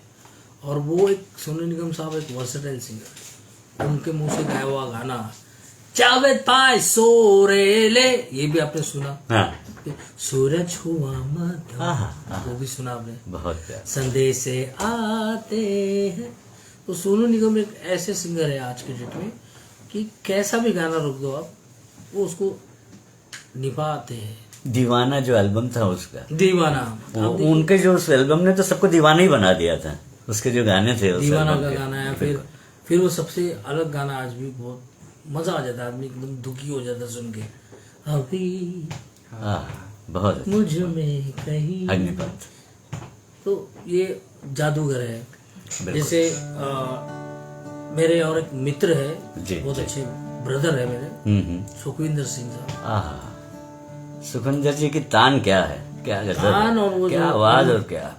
और वो एक सोनू निगम साहब एक वर्सेटाइल सिंगर, उनके मुंह से गाया हुआ गाना जावेद पाय सोरेले, ये भी आपने सुना। हाँ। सूरज हुआ मध्य, आहा, वो भी सुना आपने। बहुत प्यार। संदेश से आते हैं। तो सोनू निगम एक ऐसे सिंगर है आज के डेट में कि कैसा भी गाना रोक दो आप, वो उसको निभाते हैं। दीवाना जो एल्बम था उसका, दीवाना, उनके जो उस एल्बम ने तो सबको दीवाना ही बना दिया था, उसके जो गाने थे उस दीवाना एल्बम का के। गाना है। फिर वो सबसे अलग गाना, आज भी बहुत मजा आ जाता है, आदमी एकदम दुखी हो जाता है सुन के। अभी बहुत अच्छा। मुझ में कहीं, अग्निपथ। तो ये जादूगर है। बिल्कुल। जैसे मेरे और एक मित्र है, जी, बहुत जी। अच्छे ब्रदर है मेरे, सुखविंदर सिंह साहब। सुखविंदर जी की तान क्या है, क्या तान और गजल, वो क्या जो- आवाज और क्या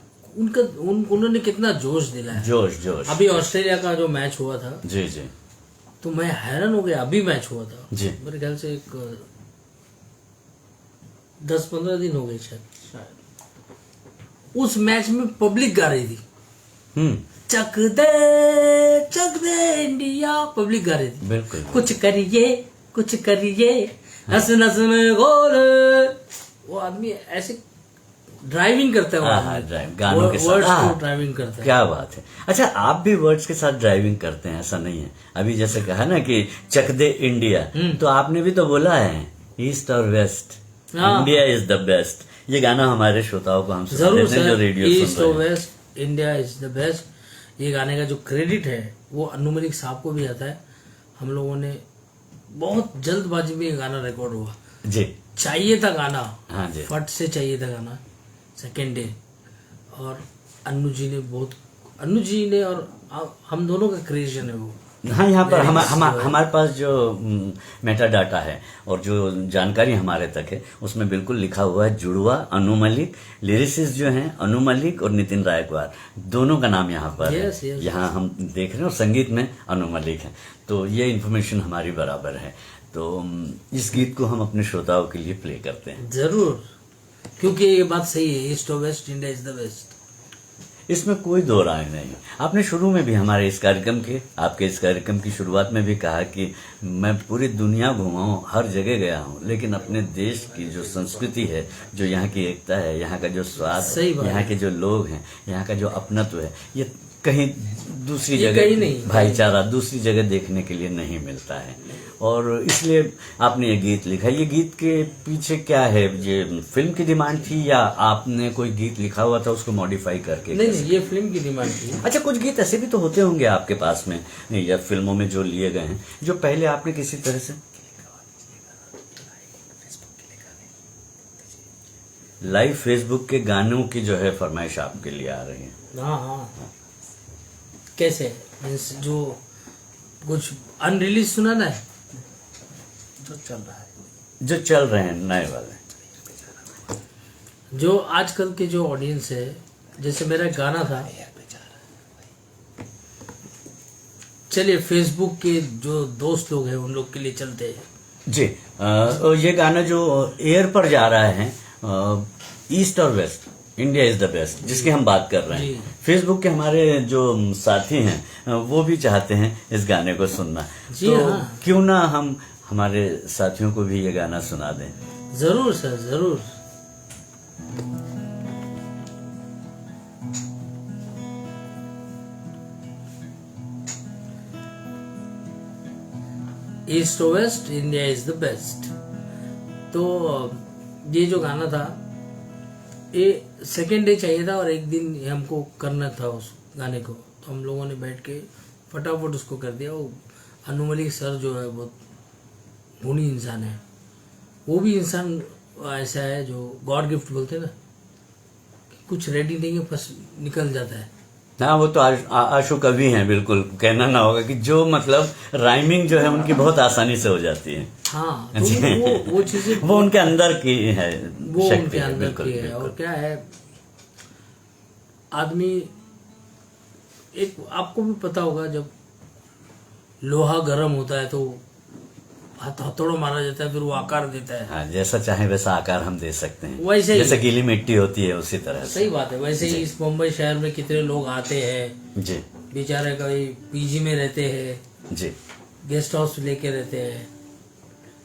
उन्होंने कितना जोश दिलाया। जोश जोश। अभी ऑस्ट्रेलिया का जो मैच हुआ था, जी जी तो मैं हैरान हो गया। अभी मैच हुआ था, जी। मेरे ख्याल से एक 10-15 दिन हो गए शायद। उस मैच में पब्लिक गा रही थी, चक दे इंडिया, पब्लिक गा रही थी। बिल्कुल। कुछ करिए नस नस में गोल। वो आदमी ऐसे ड्राइविंग करता है, वो आदमी। गानों के वर्ड्स साथ। को ड्राइविंग करता है। क्या बात है। अच्छा, आप भी वर्ड्स के साथ ड्राइविंग करते हैं, ऐसा नहीं है? अभी जैसे कहा ना कि चक दे इंडिया, तो आपने भी तो बोला है ईस्ट और west, India is the best. ये गाना हमारे श्रोताओं को हम सुना जरूर देते हैं जो सर, रेडियो ईस्ट सुन और रहे हैं। West, India is the best. ये गाने का जो क्रेडिट है वो अनु मलिक साहब को भी आता है। हम लोगों ने बहुत जल्दबाजी में ये गाना रिकॉर्ड हुआ, जी चाहिए था गाना, हाँ जी। फट से चाहिए था गाना सेकेंड डे। और अन्नू जी ने और हम दोनों का क्रिएशन है वो। हाँ, यहाँ पर हमारे पास जो मेटा डाटा है और जो जानकारी हमारे तक है उसमें बिल्कुल लिखा हुआ है जुड़वा अनु मलिक, लिरिसिस्ट जो हैं अनु मलिक और नितिन रायकवार, दोनों का नाम यहाँ पर Yes, है। yes. यहाँ हम देख रहे हैं और संगीत में अनु मलिक है, तो ये इन्फॉर्मेशन हमारी बराबर है। तो इस गीत को हम अपने श्रोताओं के लिए प्ले करते हैं। जरूर, क्योंकि ये बात सही है, ईस्ट और west, India is the best. इसमें कोई दो राय नहीं। आपने शुरू में भी हमारे इस कार्यक्रम के, आपके इस कार्यक्रम की शुरुआत में भी कहा कि मैं पूरी दुनिया घुमा हूँ, हर जगह गया हूँ, लेकिन अपने देश की जो संस्कृति है, जो यहाँ की एकता है, यहाँ का जो स्वाद सही है, बात यहाँ है। के जो लोग हैं, यहाँ का जो अपनत्व है, ये कहीं दूसरी ये जगह कहीं नहीं। भाईचारा दूसरी जगह देखने के लिए नहीं मिलता है। और इसलिए आपने ये गीत लिखा। ये गीत के पीछे क्या है? ये फिल्म की डिमांड थी या आपने कोई गीत लिखा हुआ था उसको मॉडिफाई करके? नहीं, ये फिल्म की डिमांड थी। अच्छा, कुछ गीत ऐसे भी तो होते होंगे आपके पास में या फिल्मों में जो लिए गए हैं, जो पहले आपने किसी तरह से लाइव फेसबुक के गानों की जो है फरमाइश आपके लिए आ रही है। हाँ हाँ, कैसे मीन्स जो कुछ अनरिलीज सुना ना है जो चल रहा है, जो चल रहे हैं नए वाले। जो आजकल के जो ऑडियंस है, जैसे मेरा एक गाना था, चलिए फेसबुक के जो दोस्त लोग हैं उन लोग के लिए चलते हैं जी। ये गाना जो एयर पर जा रहा है, ईस्ट और west, India is the best, जिसकी हम बात कर रहे जी। हैं, फेसबुक के हमारे जो साथी हैं वो भी चाहते हैं इस गाने को सुनना। जी तो हाँ। क्यों ना हम हमारे साथियों को भी ये गाना सुना दें। जरूर सर, जरूर। ईस्ट और west, India is the best. तो ये जो गाना था, ये सेकेंड डे चाहिए था और एक दिन हमको करना था उस गाने को, तो हम लोगों ने बैठ के फटाफट उसको कर दिया। वो अनु मलिक सर जो है बहुत गुणी इंसान है, वो भी इंसान ऐसा है जो गॉड गिफ्ट बोलते हैं ना, कि कुछ रेडी नहीं है बस निकल जाता है। हाँ, वो तो आशु कवि हैं, बिल्कुल कहना ना होगा कि जो मतलब राइमिंग जो है उनकी बहुत आसानी से हो जाती है। हाँ, तो वो चीजें वो उनके अंदर की है, वो शक्ति उनके है, अंदर बिल्कुल, की है। बिल्कुल। और क्या है, आदमी एक आपको भी पता होगा, जब लोहा गर्म होता है तो हथौड़ा मारा जाता है, फिर वो आकार देता है। हाँ, जैसा चाहे वैसा आकार हम दे सकते हैं, वैसे ही। जैसे गीली मिट्टी होती है उसी तरह से। सही बात है। वैसे ही इस मुंबई शहर में कितने लोग आते हैं, जी बेचारे कभी पीजी में रहते हैं, जी गेस्ट हाउस लेके रहते हैं,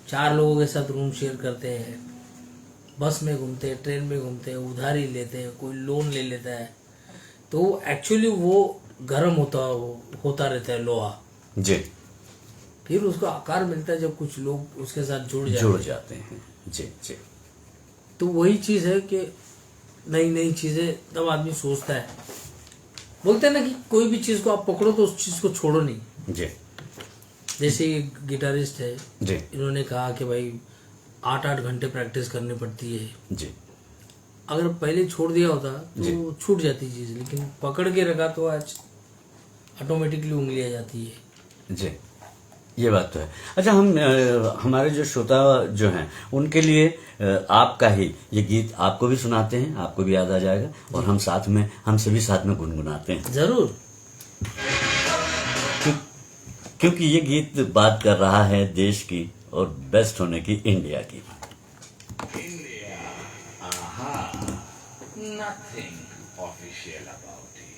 4 लोगों के साथ रूम शेयर करते हैं, बस में घूमते हैं, ट्रेन में घूमते हैं, उधारी लेते हैं, कोई लोन ले लेता है, तो एक्चुअली वो गर्म होता रहता है लोहा। जी, फिर उसको आकार मिलता है जब कुछ लोग उसके साथ जुड़ जाते हैं। जी जी। तो वही चीज है कि नई नई चीजें तब आदमी सोचता है। बोलते हैं ना कि कोई भी चीज को आप पकड़ो तो उस चीज को छोड़ो नहीं। जी जैसे गिटारिस्ट है, जी इन्होंने कहा कि भाई 8-8 घंटे प्रैक्टिस करनी पड़ती है। जी अगर पहले छोड़ दिया होता तो छूट जाती चीज, लेकिन पकड़ के रखा तो आज ऑटोमेटिकली उंगली आ जाती है। जी, ये बात तो है। अच्छा, हमारे जो श्रोता जो हैं उनके लिए आपका ही ये गीत आपको भी सुनाते हैं, आपको भी याद आ जाएगा, और हम सभी साथ में गुनगुनाते हैं। जरूर। क्योंकि ये गीत बात कर रहा है देश की और बेस्ट होने की, इंडिया की। Nothing official about it.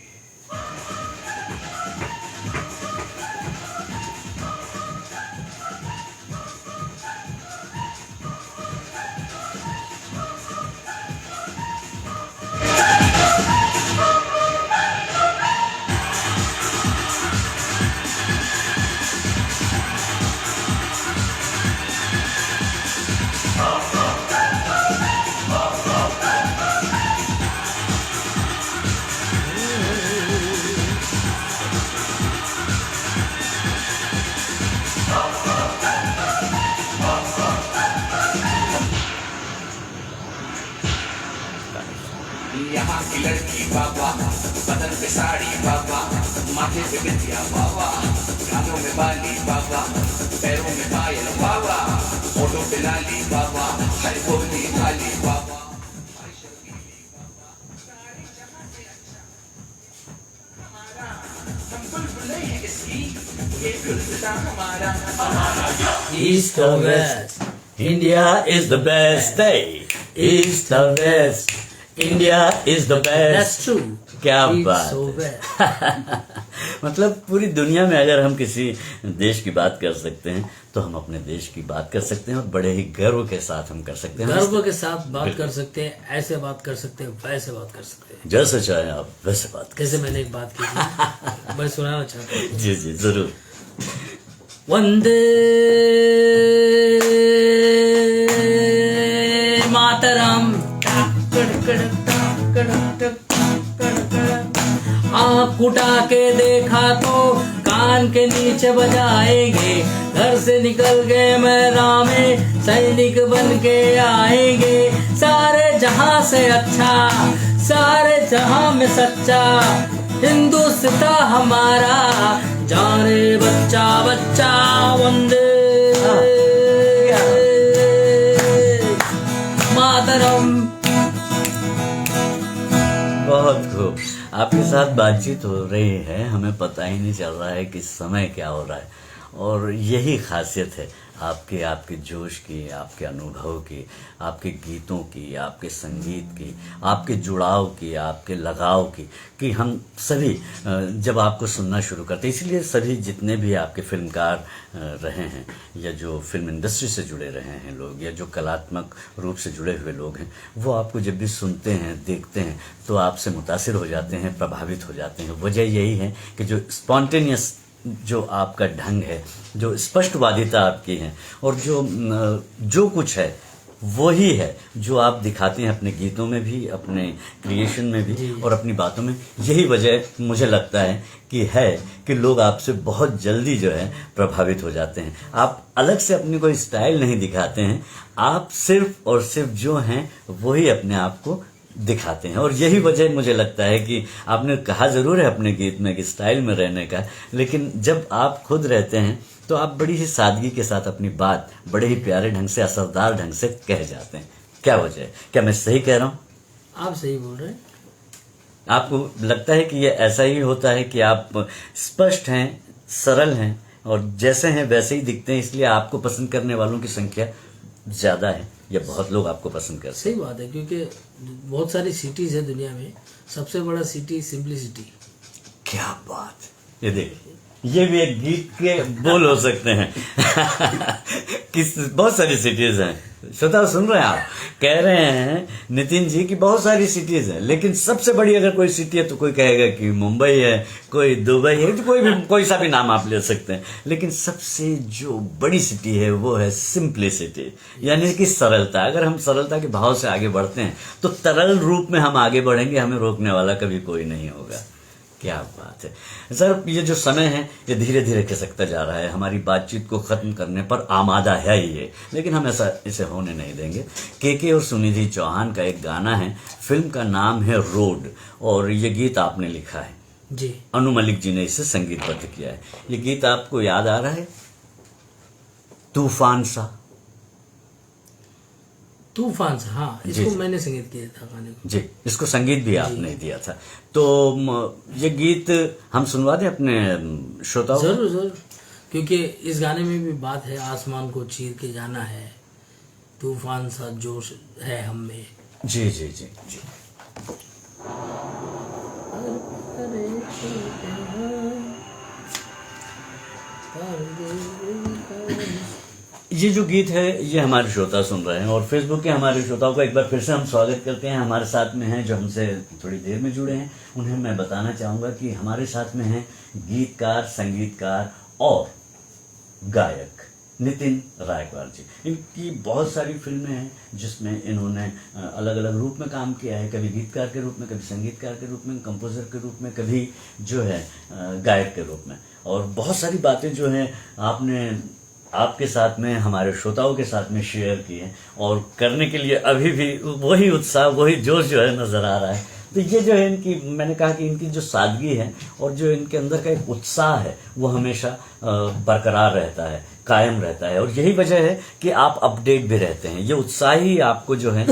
यहाँ की लड़की बाबा, बदन पे साड़ी बाबा, माथे पे बिंदिया बाबा, कानों में बाली बाबा, पैरों में पायल बाबा, होठों पे लाली बाबा, हर बोली खाली बाबा। हम बुलबुलें हैं इसकी, ये गुलदस्ता हमारा। ईस्ट और waste, India is the best, hey. East or west, India is the that's best. true. क्या It's बात so है। bad. मतलब पूरी दुनिया में अगर हम किसी देश की बात कर सकते हैं तो हम अपने देश की बात कर सकते हैं, और बड़े ही गर्व के साथ हम कर सकते हैं। गर्व के साथ बात कर सकते हैं, ऐसे बात कर सकते हैं, वैसे बात कर सकते हैं। जैसे चाहे आप वैसे बात कर। जैसे मैंने एक बात की थी, मैं सुनाना चाहता हूँ। जी जी, जरूर। वंदे मातरम। आँख उठा के देखा तो कान के नीचे बजाएंगे, घर से निकल गए मैदान में, सैनिक बन के आएंगे, सारे जहां से अच्छा, सारे जहां में सच्चा, हिंदुस्तान हमारा, जाने बच्चा बच्चा वंदे मातरम। बहुत खूब। आपके साथ बातचीत हो रही है, हमें पता ही नहीं चल रहा है कि समय क्या हो रहा है, और यही खासियत है आपके जोश की, आपके अनुभव की, आपके गीतों की, आपके संगीत की, आपके जुड़ाव की, आपके लगाव की, कि हम सभी जब आपको सुनना शुरू करते, इसलिए सभी जितने भी आपके फिल्मकार रहे हैं, या जो फिल्म इंडस्ट्री से जुड़े रहे हैं लोग, या जो कलात्मक रूप से जुड़े हुए लोग हैं, वो आपको जब भी सुनते हैं, देखते हैं, तो आपसे मुतासिर हो जाते हैं, प्रभावित हो जाते हैं। वजह यही है कि जो स्पॉन्टेनियस जो आपका ढंग है, जो स्पष्टवादिता आपकी है, और जो कुछ है वही है जो आप दिखाते हैं अपने गीतों में भी, अपने क्रिएशन में भी, और अपनी बातों में। यही वजह मुझे लगता है कि लोग आपसे बहुत जल्दी जो है प्रभावित हो जाते हैं। आप अलग से अपनी कोई स्टाइल नहीं दिखाते हैं, आप सिर्फ और सिर्फ जो हैं वही अपने आप को दिखाते हैं। और यही वजह मुझे लगता है कि आपने कहा जरूर है अपने गीत में कि स्टाइल में रहने का, लेकिन जब आप खुद रहते हैं तो आप बड़ी ही सादगी के साथ अपनी बात बड़े ही प्यारे ढंग से, असरदार ढंग से कह जाते हैं। क्या वजह है? क्या मैं सही कह रहा हूँ? आप सही बोल रहे हैं। आपको लगता है कि ये ऐसा ही होता है कि आप स्पष्ट हैं, सरल हैं, और जैसे हैं वैसे ही दिखते हैं, इसलिए आपको पसंद करने वालों की संख्या ज्यादा है, या बहुत लोग आपको पसंद करते हैं? सही बात है, क्योंकि बहुत सारी सिटीज है दुनिया में, सबसे बड़ा सिटी सिंपलिसिटी। क्या बात! ये देखिए, ये भी एक गीत के बोल हो सकते हैं। बहुत सारी सिटीज हैं, श्रोता सुन रहे हैं आप, कह रहे हैं नितिन जी की बहुत सारी सिटीज हैं, लेकिन सबसे बड़ी अगर कोई सिटी है तो कोई कहेगा कि मुंबई है, कोई दुबई है, तो कोई सा भी नाम आप ले सकते हैं, लेकिन सबसे जो बड़ी सिटी है वो है सिंप्लिसिटी, यानी कि सरलता। अगर हम सरलता के भाव से आगे बढ़ते हैं तो तरल रूप में हम आगे बढ़ेंगे, हमें रोकने वाला कभी कोई नहीं होगा। क्या बात है सर! ये जो समय है ये धीरे धीरे खिसकता जा रहा है, हमारी बातचीत को खत्म करने पर आमादा है ये, लेकिन हम ऐसा इसे होने नहीं देंगे। के और सुनिधि चौहान का एक गाना है, फिल्म का नाम है रोड, और ये गीत आपने लिखा है जी, अनु मलिक जी ने इसे संगीतबद्ध किया है। ये गीत आपको याद आ रहा है? तूफान सा। तूफान सा, हाँ, इसको मैंने संगीत किया था गाने को। जी, इसको संगीत भी आपने दिया था, तो ये गीत हम सुनवा दें अपने श्रोताओं को? जरूर जरूर, क्योंकि इस गाने में भी बात है, आसमान को चीर के जाना है, तूफान सा जोश है हम में। जी जी जी जी। ये जो गीत है ये हमारे श्रोता सुन रहे हैं, और फेसबुक के हमारे श्रोताओं को एक बार फिर से हम स्वागत करते हैं। हमारे साथ में हैं जो हमसे थोड़ी देर में जुड़े हैं, उन्हें मैं बताना चाहूँगा कि हमारे साथ में हैं गीतकार, संगीतकार और गायक नितिन रायकवार जी। इनकी बहुत सारी फिल्में हैं जिसमें इन्होंने अलग अलग रूप में काम किया है, कभी गीतकार के रूप में, कभी संगीतकार के रूप में, कंपोजर के रूप में, कभी जो है गायक के रूप में। और बहुत सारी बातें जो हैं आपने आपके साथ में, हमारे श्रोताओं के साथ में शेयर की है, और करने के लिए अभी भी वही उत्साह, वही जोश जो है नजर आ रहा है। तो ये जो है इनकी, मैंने कहा कि इनकी जो सादगी है और जो इनके अंदर का एक उत्साह है वो हमेशा बरकरार रहता है, कायम रहता है, और यही वजह है कि आप अपडेट भी रहते हैं। ये उत्साह ही आपको जो है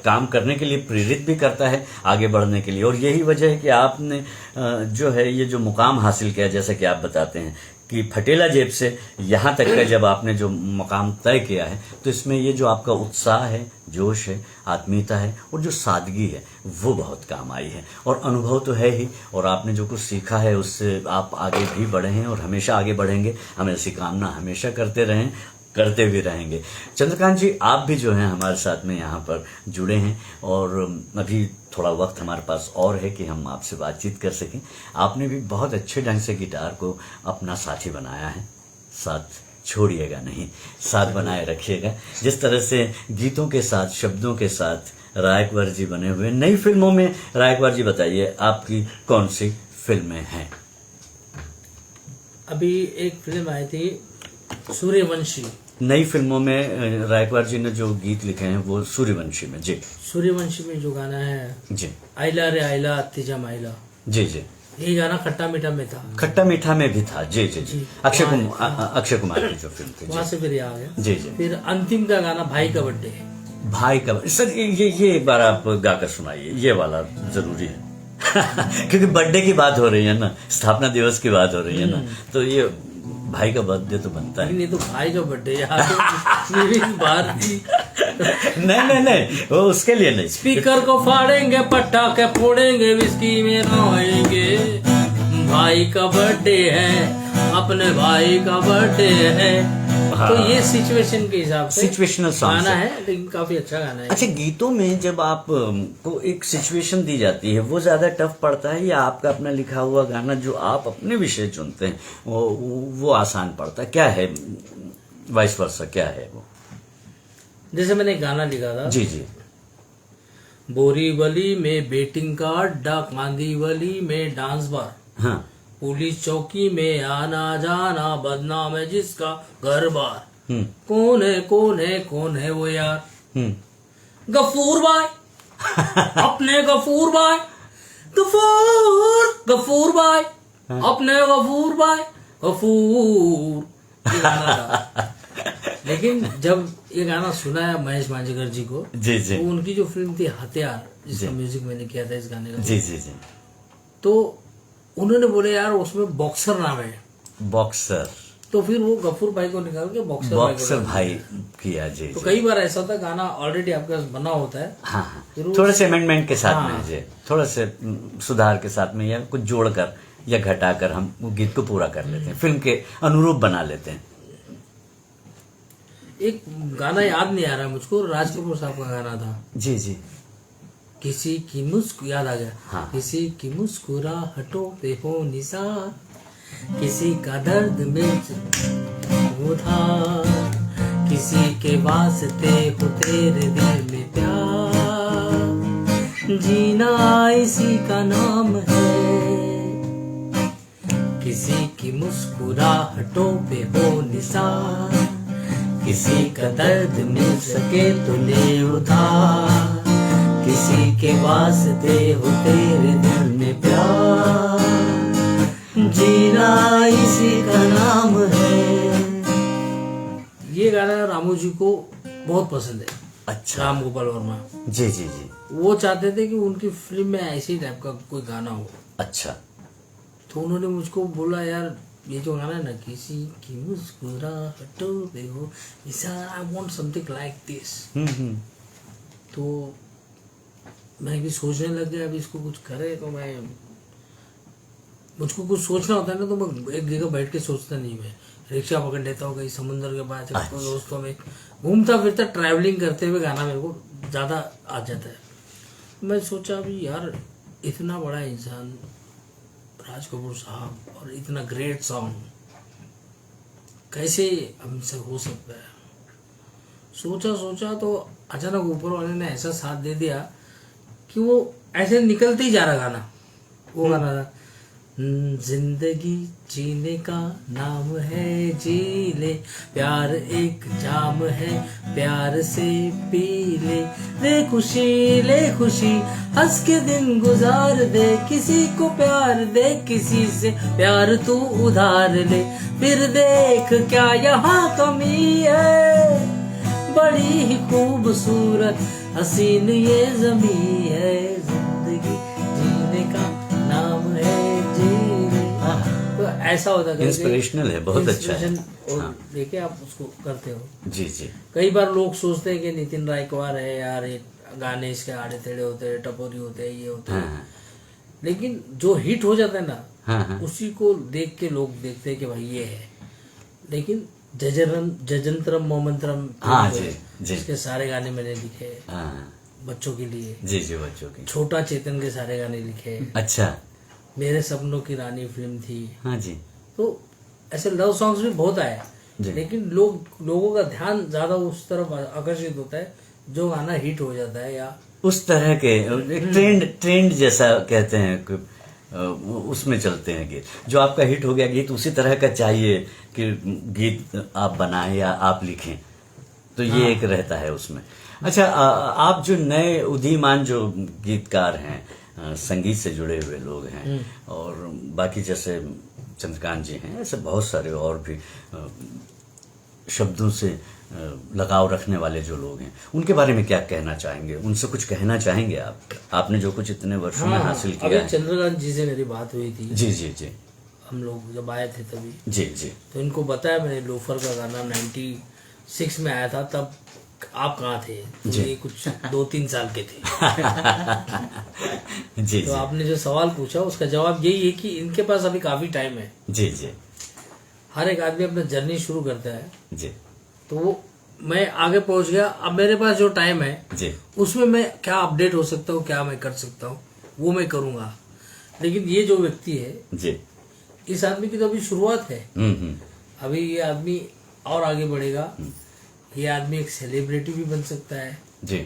काम करने के लिए प्रेरित भी करता है, आगे बढ़ने के लिए। और यही वजह है कि आपने जो है ये जो मुकाम हासिल किया, जैसे कि आप बताते हैं कि फटेला जेब से यहाँ तक का जब आपने जो मकाम तय किया है, तो इसमें ये जो आपका उत्साह है, जोश है, आत्मीयता है, और जो सादगी है वो बहुत काम आई है। और अनुभव तो है ही, और आपने जो कुछ सीखा है उससे आप आगे भी बढ़े हैं और हमेशा आगे बढ़ेंगे। हम ऐसी कामना हमेशा करते रहें, करते भी रहेंगे। चंद्रकांत जी, आप भी जो हैं हमारे साथ में यहाँ पर जुड़े हैं, और अभी थोड़ा वक्त हमारे पास और है कि हम आपसे बातचीत कर सकें। आपने भी बहुत अच्छे ढंग से गिटार को अपना साथी बनाया है, साथ छोड़िएगा नहीं, साथ बनाए रखिएगा। जिस तरह से गीतों के साथ, शब्दों के साथ रायकवार जी बने हुए। नई फिल्मों में रायकवार जी बताइए आपकी कौन सी फिल्में हैं? अभी एक फिल्म आई थी सूर्यवंशी। नई फिल्मों में रायकवार जी ने जो गीत लिखे हैं वो सूर्यवंशी में। जी सूर्यवंशी में जो गाना है जी आइला रे आइला तिजा माइला, जी जी। ये गाना खट्टा मीठा में था। खट्टा मीठा में भी था। जी जी जी। जी। अक्षय कुमार की जो फिल्म थी। वहां से फिर ये आ गया। जी जी। फिर अंतिम का गाना भाई का बर्थडे। भाई का सर, ये एक बार आप गाकर सुनाइए, ये वाला जरूरी है। क्योंकि बर्थडे की बात हो रही है ना, स्थापना दिवस की बात हो रही है ना, तो ये भाई का बर्थडे तो बनता है। लेकिन ये तो भाई का बर्थडे यार, तो ये भी बात थी। नहीं, वो उसके लिए नहीं। स्पीकर को फाड़ेंगे, पटाखे फोड़ेंगे, विस्की में नहाएंगे। भाई का बर्थडे है, अपने भाई का बर्थडे है। हाँ। तो ये सिचुएशन के हिसाब से सिचुएशनल सॉन्ग गाना है, लेकिन काफी अच्छा गाना है। अच्छा, गीतों में जब आप को एक सिचुएशन दी जाती है, वो ज्यादा टफ पड़ता है या आपका अपना लिखा हुआ गाना जो आप अपने विषय चुनते हैं वो आसान पड़ता है? क्या है वाइस वर्सा, क्या है वो? जैसे मैंने एक गाना लिखा था, जी जी। बोरीवली में बेटिंग का अड्डा, कांदीवली में डांस बार, हाँ। पुलिस चौकी में आना जाना, बदनाम है जिसका घर बार। हम्म कौन है कौन है कौन है वो यार? हम्म। गफूर भाई, अपने गफूर भाई, गफूर भाई, अपने गफूर भाई, गफूर। ये गाना था। लेकिन जब ये गाना सुनाया महेश मांजरेकर जी को, जी जी तो उनकी जो फिल्म थी हथियार, जिसका जी। म्यूजिक मैंने किया था इस गाने का, जी जी जी। तो उन्होंने बोले यार उसमें बॉक्सर नाम है, बॉक्सर। तो फिर वो गफूर भाई को निकाल के बॉक्सर भाई को बॉक्सर डाल भाई दिया। किया। जी तो जी। कई बार ऐसा होता है, गाना ऑलरेडी आपके पास बना होता है, हाँ हाँ, फिर वो- थोड़े से अमेंडमेंट के साथ हाँ। में, जी, थोड़ा से सुधार के साथ में, या कुछ जोड़कर या घटाकर हम वो गीत को पूरा कर लेते हैं, फिल्म के अनुरूप बना लेते हैं। एक गाना याद नहीं आ रहा मुझको, राज कपूर साहब का गाना था, जी जी। किसी की याद आ गया। हाँ। किसी की मुस्कुराहटों पे हो निसार, किसी का दर्द में उधार, किसी के वास्ते हो तेरे दिल में प्यार, जीना इसी का नाम है। किसी की मुस्कुराहटों पे हो निसार, किसी का दर्द मिल सके तो ले उधार, किसी के वास्ते हो तेरे दिल में प्यार, जीना इसी का नाम है। ये गाना रामू जी को बहुत पसंद है। अच्छा। राम गोपाल वर्मा जी जी जी। वो चाहते थे कि उनकी फिल्म में ऐसे टाइप का कोई गाना हो। अच्छा। तो उन्होंने मुझको बोला यार ये जो गाना है ना, किसी की मुस्कुराहटों पे हो इशारा, I want something like this. तो मैं भी सोचने लग गया अभी इसको कुछ करे, तो मैं मुझको कुछ सोचना होता है ना, तो मैं एक जगह बैठ के सोचता नहीं, मैं रिक्शा पकड़ लेता हूँ कहीं समुद्र के पास, अच्छा। दोस्तों में घूमता फिरता ट्रैवलिंग करते हुए गाना मेरे को ज़्यादा आ जाता है। मैं सोचा अभी यार इतना बड़ा इंसान राज कपूर साहब और इतना ग्रेट सॉन्ग कैसे हमसे हो सकता है। सोचा तो अचानक ऊपर वाले ने ऐसा साथ दे दिया कि वो ऐसे निकलते ही जा रहा गाना। वो गाना था, जिंदगी जीने का नाम है जी ले, प्यार एक जाम है प्यार से पी ले खुशी हंस के दिन गुजार दे, किसी को प्यार दे किसी से प्यार तू उधार ले, फिर देख क्या यहाँ कमी है, बड़ी ही खूबसूरत हसीन ये जमी है, जिंदगी जीने का नाम है जी ले। तो ऐसा होता है, इंस्पिरेशनल है, बहुत अच्छा है। और हाँ। देखे आप उसको करते हो। जी जी। कई बार लोग सोचते हैं कि नितिन रायकवार है यार, ये गाने इसके आड़े टेढ़े होते हैं, टपोरी होते हैं, ये होते हैं, हाँ। लेकिन जो हिट हो जाता है ना, हाँ। उसी को देख के लोग देखते हैं कि भाई ये है। लेकिन जजंतरम मोमंतरम, हाँ जी जी। इसके सारे गाने मैंने लिखे हाँ बच्चों के लिए। जी जी, बच्चों की। छोटा चेतन के सारे गाने लिखे। अच्छा। मेरे सपनों की रानी फिल्म थी। हाँ जी। तो ऐसे लव सॉन्ग्स भी बहुत आए, जी। लेकिन लोगों का ध्यान ज्यादा उस तरफ आकर्षित होता है जो गाना हिट हो जाता है, या उस तरह के एक ट्रेंड जैसा कहते हैं उसमें चलते हैं गीत। जो आपका हिट हो गया गीत उसी तरह का चाहिए कि गीत आप बनाएं या आप लिखें, तो ये एक रहता है उसमें। अच्छा, आप जो नए उदीयमान जो गीतकार हैं, संगीत से जुड़े हुए लोग हैं, और बाकी जैसे चंद्रकांत जी हैं, ऐसे बहुत सारे और भी शब्दों से लगाव रखने वाले जो लोग हैं, उनके बारे में क्या कहना चाहेंगे? उनसे कुछ कहना चाहेंगे आप? आपने जो कुछ इतने वर्षों में हासिल किया अभी है। चंद्रकांत जी से मेरी बात हुई थी, जी जी जी हम लोग जब आए थे तभी, जी जी तो इनको बताया मैंने लोफर का गाना 96 में आया था, तब आप कहाँ थे? तो जी। ये कुछ 2-3 साल के थे। जी तो जी आपने जो सवाल पूछा उसका जवाब यही है कि इनके पास अभी काफी टाइम है। जी जी हर एक आदमी अपना जर्नी शुरू करता है, जी तो वो मैं आगे पहुंच गया। अब मेरे पास जो टाइम है जी उसमें मैं क्या अपडेट हो सकता हूँ, क्या मैं कर सकता हूँ, वो मैं करूंगा। लेकिन ये जो व्यक्ति है, जी। इस आदमी की तो अभी शुरुआत है। अभी ये आदमी और आगे बढ़ेगा। ये आदमी एक सेलिब्रिटी भी बन सकता है, जी।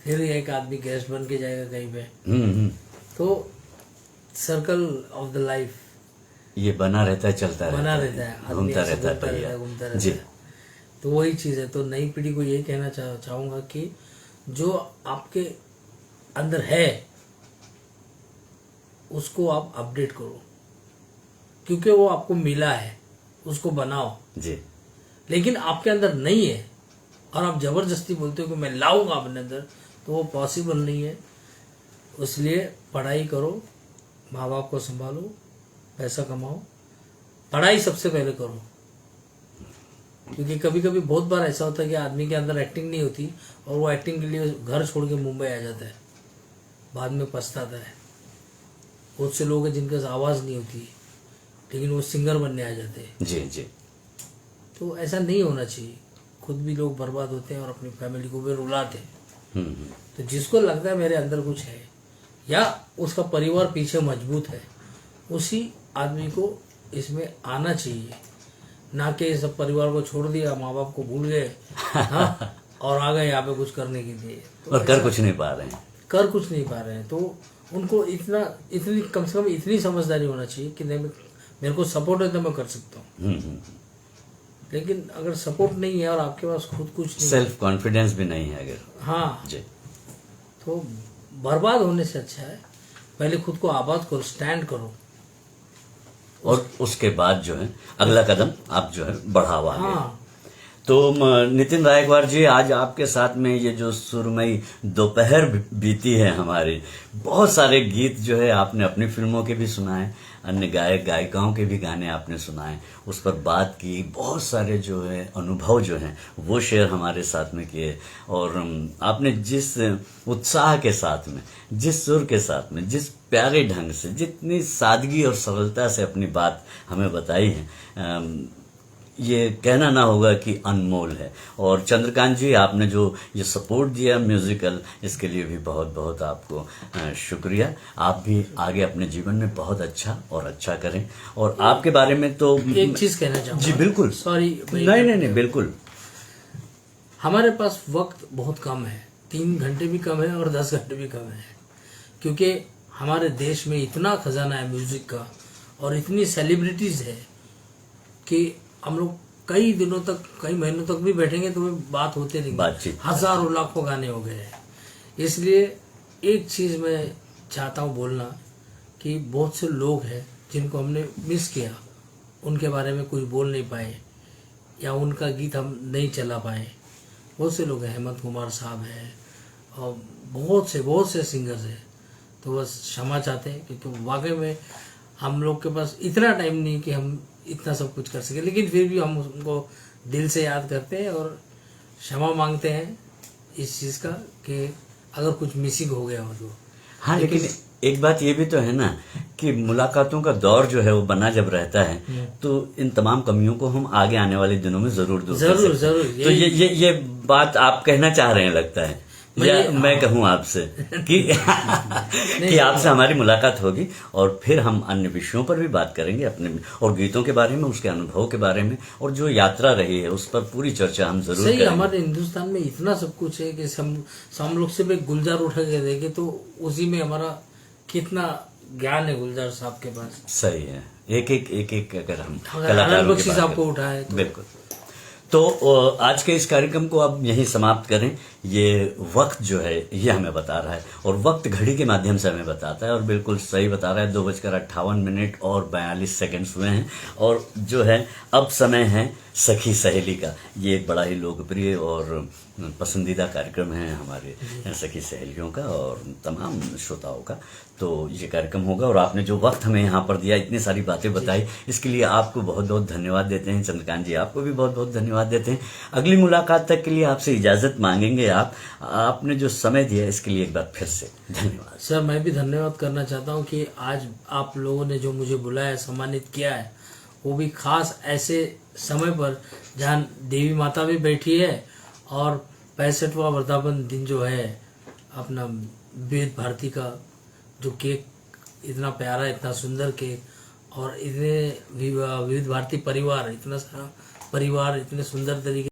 फिर ये एक आदमी गेस्ट बन के जाएगा कहीं पे। तो सर्कल ऑफ द लाइफ ये बना रहता है, चलता बना रहता है, आदमी घूमता ऐसे रहता है घूमता रहता पहिया। है, घूमता रहता जी है। तो वही चीज है। तो नई पीढ़ी को यही कहना चाहूंगा कि जो आपके अंदर है उसको आप अपडेट करो, क्योंकि वो आपको मिला है, उसको बनाओ। जी लेकिन आपके अंदर नहीं है और आप जबरदस्ती बोलते हो कि मैं लाऊंगा अपने अंदर, तो वो पॉसिबल नहीं है। इसलिए पढ़ाई करो, माँ बाप को संभालो, पैसा कमाओ, पढ़ाई सबसे पहले करो। क्योंकि कभी कभी बहुत बार ऐसा होता है कि आदमी के अंदर एक्टिंग नहीं होती और वो एक्टिंग के लिए घर छोड़ के मुंबई आ जाता है, बाद में पछताता है। बहुत से लोग हैं जिनके पास आवाज़ नहीं होती लेकिन वो सिंगर बनने आ जाते हैं। जी जी तो ऐसा नहीं होना चाहिए। खुद भी लोग बर्बाद होते हैं और अपनी फैमिली को भी रुलाते हैं। तो जिसको लगता है मेरे अंदर कुछ है या उसका परिवार पीछे मजबूत है, उसी आदमी को इसमें आना चाहिए। ना कि सब परिवार को छोड़ दिया, माँ बाप को भूल गए, हाँ, और आ गए यहाँ पे कुछ करने के लिए, तो और कर कुछ नहीं पा रहे हैं। कर कुछ नहीं पा रहे हैं। तो उनको इतनी कम से कम इतनी समझदारी होना चाहिए कि नहीं, मेरे को सपोर्ट है तो मैं कर सकता हूँ। लेकिन अगर सपोर्ट नहीं है और आपके पास खुद कुछ नहीं, सेल्फ कॉन्फिडेंस भी नहीं है अगर, हाँ, जी, तो बर्बाद होने से अच्छा है पहले खुद को आबाद करो, स्टैंड करो, और उसके बाद जो है अगला कदम आप जो है बढ़ाओ आगे। हाँ। तो नितिन रायकवार जी, आज आपके साथ में ये जो सुरमई दोपहर बीती है हमारी, बहुत सारे गीत जो है आपने अपनी फिल्मों के भी सुनाए, अन्य गायक गायिकाओं के भी गाने आपने सुनाए, उस पर बात की, बहुत सारे जो है अनुभव जो हैं वो शेयर हमारे साथ में किए, और आपने जिस उत्साह के साथ में, जिस सुर के साथ में, जिस प्यारे ढंग से, जितनी सादगी और सरलता से अपनी बात हमें बताई है, ये कहना ना होगा कि अनमोल है। और चंद्रकांत जी, आपने जो ये सपोर्ट दिया म्यूजिकल, इसके लिए भी बहुत बहुत आपको शुक्रिया। आप भी आगे अपने जीवन में बहुत अच्छा और अच्छा करें। और आपके बारे में तो एक चीज कहना चाहूंगा। जी बिल्कुल, सॉरी, नहीं बिल्कुल। हमारे पास वक्त बहुत कम है, 3 घंटे भी कम है और 10 घंटे भी कम है, क्योंकि हमारे देश में इतना खजाना है म्यूजिक का और इतनी सेलिब्रिटीज है कि हम लोग कई दिनों तक, कई महीनों तक भी बैठेंगे तो बात होते नहीं, बातचीत, हजारों लाखों गाने हो गए हैं। इसलिए एक चीज मैं चाहता हूँ बोलना कि बहुत से लोग हैं जिनको हमने मिस किया, उनके बारे में कुछ बोल नहीं पाए या उनका गीत हम नहीं चला पाए। बहुत से लोग हैं, हेमंत कुमार साहब हैं और बहुत से सिंगर्स हैं। तो बस क्षमा चाहते हैं क्योंकि वाकई में हम लोग के पास इतना टाइम नहीं कि हम इतना सब कुछ कर सके, लेकिन फिर भी हम उनको दिल से याद करते हैं और क्षमा मांगते हैं इस चीज़ का कि अगर कुछ मिसिंग हो गया हो तो। हाँ, लेकिन एक बात ये भी तो है ना कि मुलाकातों का दौर जो है वो बना जब रहता है तो इन तमाम कमियों को हम आगे आने वाले दिनों में जरूर दूर कर सकते हैं। जरूर। तो ये बात आप कहना चाह रहे हैं लगता है, या मैं कहूं आपसे कि आपसे हमारी मुलाकात होगी और फिर हम अन्य विषयों पर भी बात करेंगे, अपने और गीतों के बारे में, उसके अनुभव के बारे में, और जो यात्रा रही है उस पर पूरी चर्चा हम जरूर सही। करेंगे। हमारे हिंदुस्तान में इतना सब कुछ है कि हम लोग सिर्फ एक गुलजार उठा के देखें तो उसी में हमारा कितना ज्ञान है गुलजार साहब के पास। सही है, एक अगर हम अगर कलाकारों आनंद की बख्शी बात साहब करें। को उठाए तो बिल्कुल। तो आज के इस कार्यक्रम को अब यहीं समाप्त करें। ये वक्त जो है ये हमें बता रहा है, और वक्त घड़ी के माध्यम से हमें बताता है, और बिल्कुल सही बता रहा है। 2:58 और 42 सेकंड्स हुए हैं, और जो है अब समय है सखी सहेली का। ये एक बड़ा ही लोकप्रिय और पसंदीदा कार्यक्रम है हमारे सखी सहेलियों का और तमाम श्रोताओं का। तो ये कार्यक्रम होगा, और आपने जो वक्त हमें यहाँ पर दिया, इतनी सारी बातें बताई, इसके लिए आपको बहुत बहुत धन्यवाद देते हैं। चंद्रकांत जी, आपको भी बहुत बहुत धन्यवाद देते हैं। अगली मुलाकात तक के लिए आपसे इजाजत मांगेंगे। आपने जो समय दिया इसके लिए एक बार फिर से धन्यवाद। सर, मैं भी धन्यवाद करना चाहता हूँ कि आज आप लोगों ने जो मुझे बुलाया, सम्मानित किया है, वो भी खास ऐसे समय पर जहाँ देवी माता भी बैठी है और 65वां वर्धापन दिन जो है अपना विविध भारती का, जो केक इतना प्यारा, इतना सुंदर केक, और इतने विविध भारती परिवार, इतना सारा परिवार इतने सुंदर तरीके